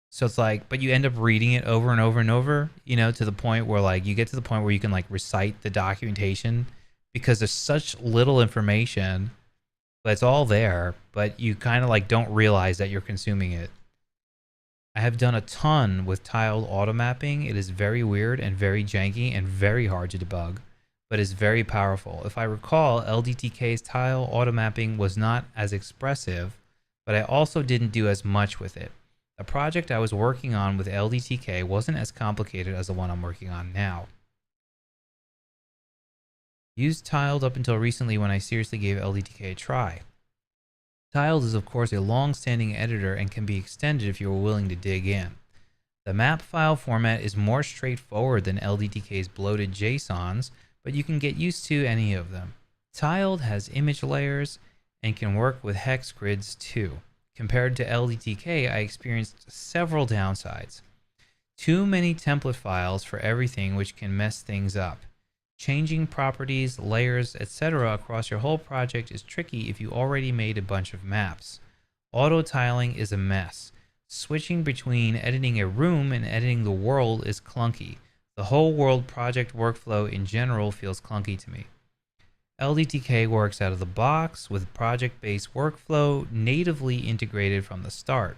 So it's like, but you end up reading it over and over and over, you know, to the point where like you get to the point where you can like recite the documentation because there's such little information, but it's all there, but you kind of like don't realize that you're consuming it. I have done a ton with tiled auto mapping. It is very weird and very janky and very hard to debug, but is very powerful. If I recall, LDTK's tile auto mapping was not as expressive, but I also didn't do as much with it. The project I was working on with LDTK wasn't as complicated as the one I'm working on now. Used Tiled up until recently when I seriously gave LDTK a try. Tiled is of course a long-standing editor and can be extended if you are willing to dig in. The map file format is more straightforward than LDTK's bloated JSONs, but you can get used to any of them. Tiled has image layers and can work with hex grids too. Compared to LDTK, I experienced several downsides. Too many template files for everything, which can mess things up. Changing properties, layers, etc. across your whole project is tricky if you already made a bunch of maps. Auto tiling is a mess. Switching between editing a room and editing the world is clunky. The whole world project workflow in general feels clunky to me. LDTK works out of the box with project-based workflow natively integrated from the start.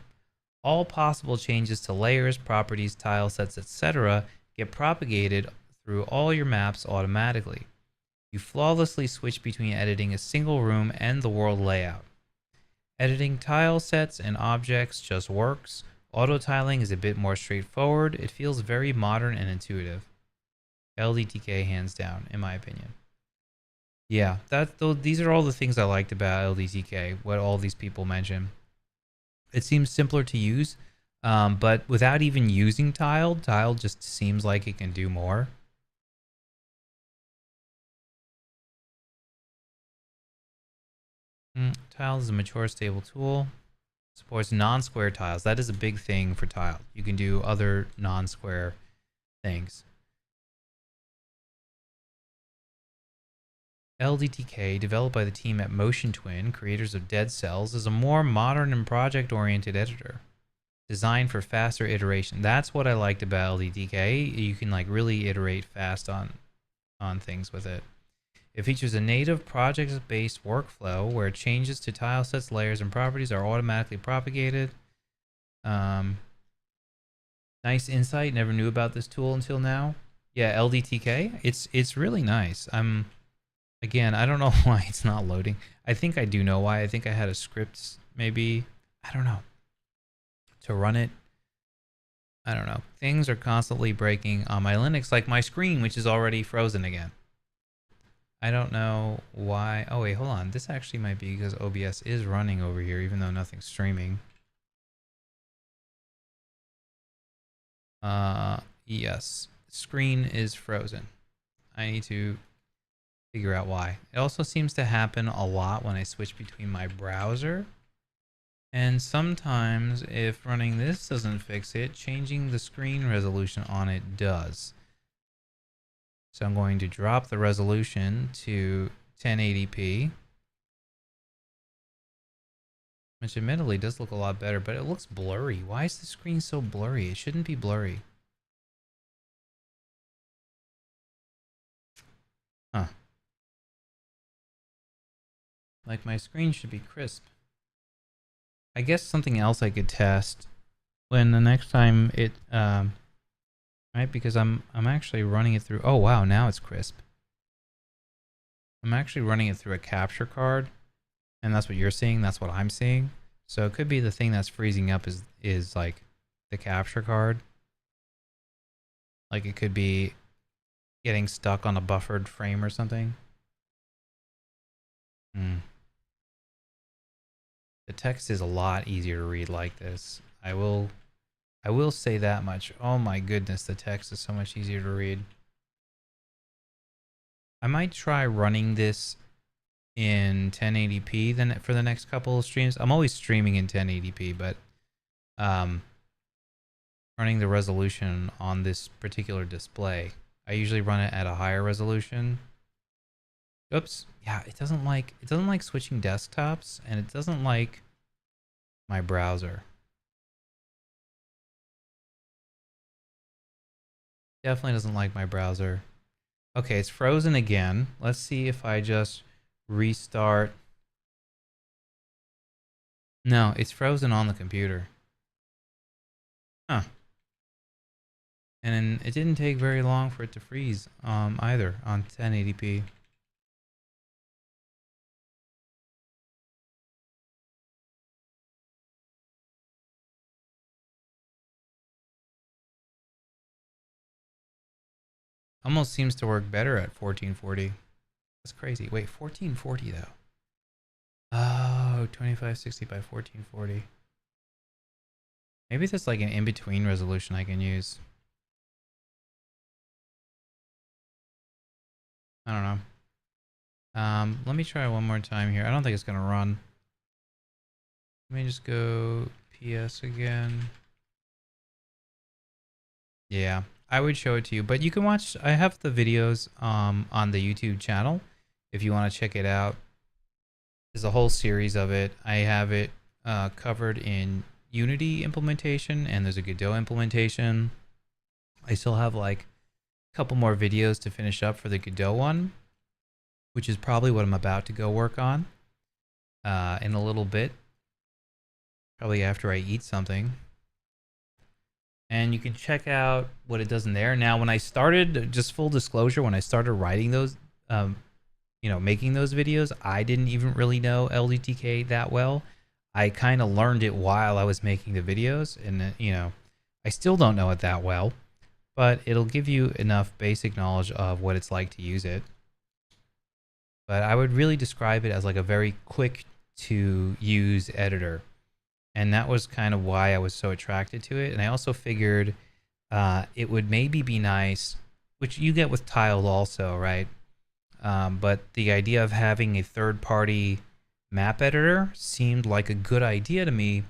All possible changes to layers, properties, tile sets, etc. get propagated through all your maps automatically. You flawlessly switch between editing a single room and the world layout. Editing tile sets and objects just works. Auto tiling is a bit more straightforward. It feels very modern and intuitive. LDTK hands down, in my opinion. Yeah, these are all the things I liked about LDTK, what all these people mention. It seems simpler to use, but without even using Tiled just seems like it can do more. Tiled is a mature, stable tool. Supports non-square tiles. That is a big thing for Tiled. You can do other non-square things. LDTK, developed by the team at Motion Twin, creators of Dead Cells, is a more modern and project-oriented editor, designed for faster iteration. That's what I liked about LDTK. You can like really iterate fast on things with it. It features a native project-based workflow where changes to tile sets, layers, and properties are automatically propagated. Nice insight. Never knew about this tool until now. Yeah, LDTK. It's really nice. Again, I don't know why it's not loading. I think I do know why. I think I had a script, maybe. I don't know. To run it. I don't know. Things are constantly breaking on my Linux, like my screen, which is already frozen again. I don't know why. Oh, wait, hold on. This actually might be because OBS is running over here, even though nothing's streaming. Yes. Screen is frozen. I need to figure out why. It also seems to happen a lot when I switch between my browser. And sometimes if running this doesn't fix it, changing the screen resolution on it does. So I'm going to drop the resolution to 1080p. Which admittedly does look a lot better, but it looks blurry. Why is the screen so blurry? It shouldn't be blurry. Huh. Like my screen should be crisp. I guess something else I could test when the next time it, right? Because I'm actually running it through, oh wow, now it's crisp. I'm actually running it through a capture card, and that's what you're seeing, that's what I'm seeing. So it could be the thing that's freezing up is like the capture card. Like it could be getting stuck on a buffered frame or something. The text is a lot easier to read like this. I will say that much. Oh my goodness, the text is so much easier to read. I might try running this in 1080p then for the next couple of streams. I'm always streaming in 1080p, but running the resolution on this particular display, I usually run it at a higher resolution. Oops. Yeah, it doesn't like switching desktops, and it doesn't like my browser. Definitely doesn't like my browser. Okay, it's frozen again. Let's see if I just restart. No, it's frozen on the computer. Huh. And it didn't take very long for it to freeze either on 1080p. Almost seems to work better at 1440. That's crazy. Wait, 1440 though. Oh, 2560 by 1440. Maybe there's like an in-between resolution I can use. I don't know. Let me try one more time here. I don't think it's gonna run. Let me just go PS again. Yeah, I would show it to you, but you can watch. I have the videos on the YouTube channel if you want to check it out. There's a whole series of it. I have it covered in Unity implementation, and there's a Godot implementation. I still have like a couple more videos to finish up for the Godot one, which is probably what I'm about to go work on in a little bit, probably after I eat something. And you can check out what it does in there. Now, when I started, just full disclosure, when I started writing those, making those videos, I didn't even really know LDTK that well. I kind of learned it while I was making the videos, and I still don't know it that well, but it'll give you enough basic knowledge of what it's like to use it. But I would really describe it as like a very quick to use editor. And that was kind of why I was so attracted to it. And I also figured it would maybe be nice, which you get with Tile also, right? But the idea of having a third-party map editor seemed like a good idea to me,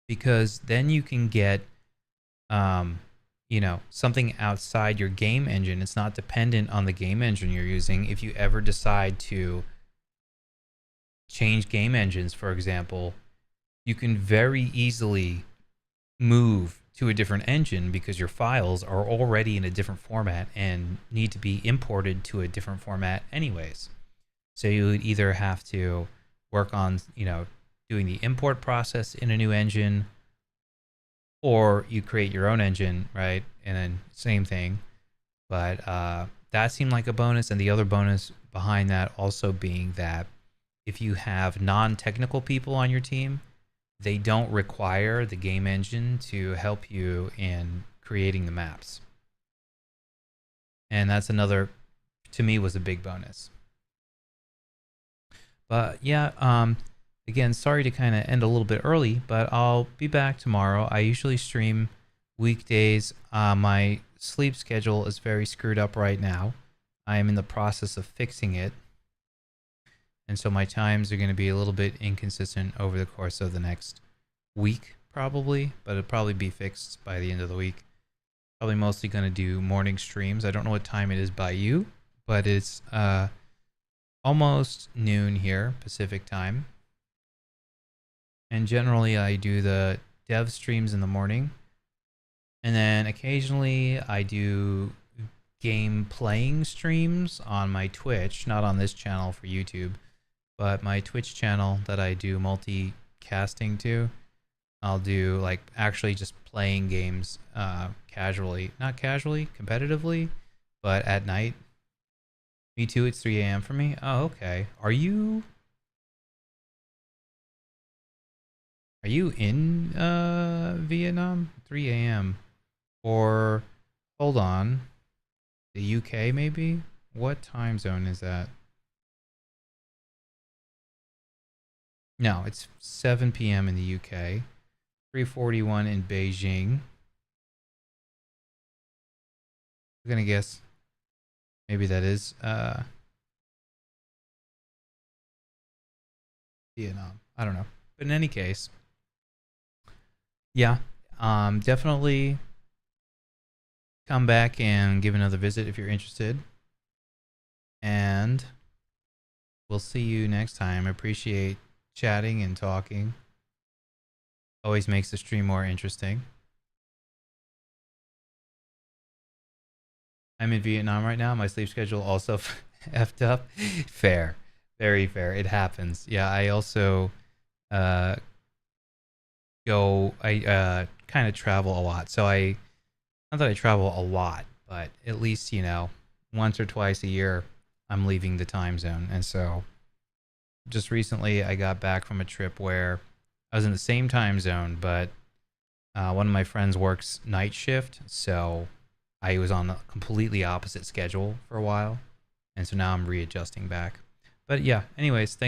because then you can get, something outside your game engine. It's not dependent on the game engine you're using. If you ever decide to change game engines, for example, you can very easily move to a different engine because your files are already in a different format and need to be imported to a different format anyways. So you would either have to work on, doing the import process in a new engine, or you create your own engine, right? And then same thing. But that seemed like a bonus. And the other bonus behind that also being that if you have non-technical people on your team, they don't require the game engine to help you in creating the maps. And that's another, to me, was a big bonus. But yeah, again, sorry to kind of end a little bit early, but I'll be back tomorrow. I usually stream weekdays. My sleep schedule is very screwed up right now. I am in the process of fixing it. And so my times are going to be a little bit inconsistent over the course of the next week, probably, but it'll probably be fixed by the end of the week. Probably mostly going to do morning streams. I don't know what time it is by you, but it's almost noon here, Pacific time. And generally, I do the dev streams in the morning. And then occasionally, I do game playing streams on my Twitch, not on this channel for YouTube, but my Twitch channel that I do multicasting to. I'll do like actually just playing games casually, not casually, competitively, but at night. Me too, it's 3 a.m. for me. Oh, okay. Are you in Vietnam? 3 a.m. Or hold on. The UK maybe? What time zone is that? No, it's 7 p.m. in the UK. 3:41 in Beijing. I'm gonna guess maybe that is Vietnam. I don't know. But in any case, yeah, definitely come back and give another visit if you're interested. And we'll see you next time. I appreciate chatting and talking. Always makes the stream more interesting. I'm in Vietnam right now. My sleep schedule also effed up. Fair. Very fair. It happens. Yeah, I also I kind of travel a lot. So not that I travel a lot, but at least, once or twice a year, I'm leaving the time zone. And so just recently I got back from a trip where I was in the same time zone, but one of my friends works night shift. So I was on a completely opposite schedule for a while. And so now I'm readjusting back. But yeah, anyways, thanks.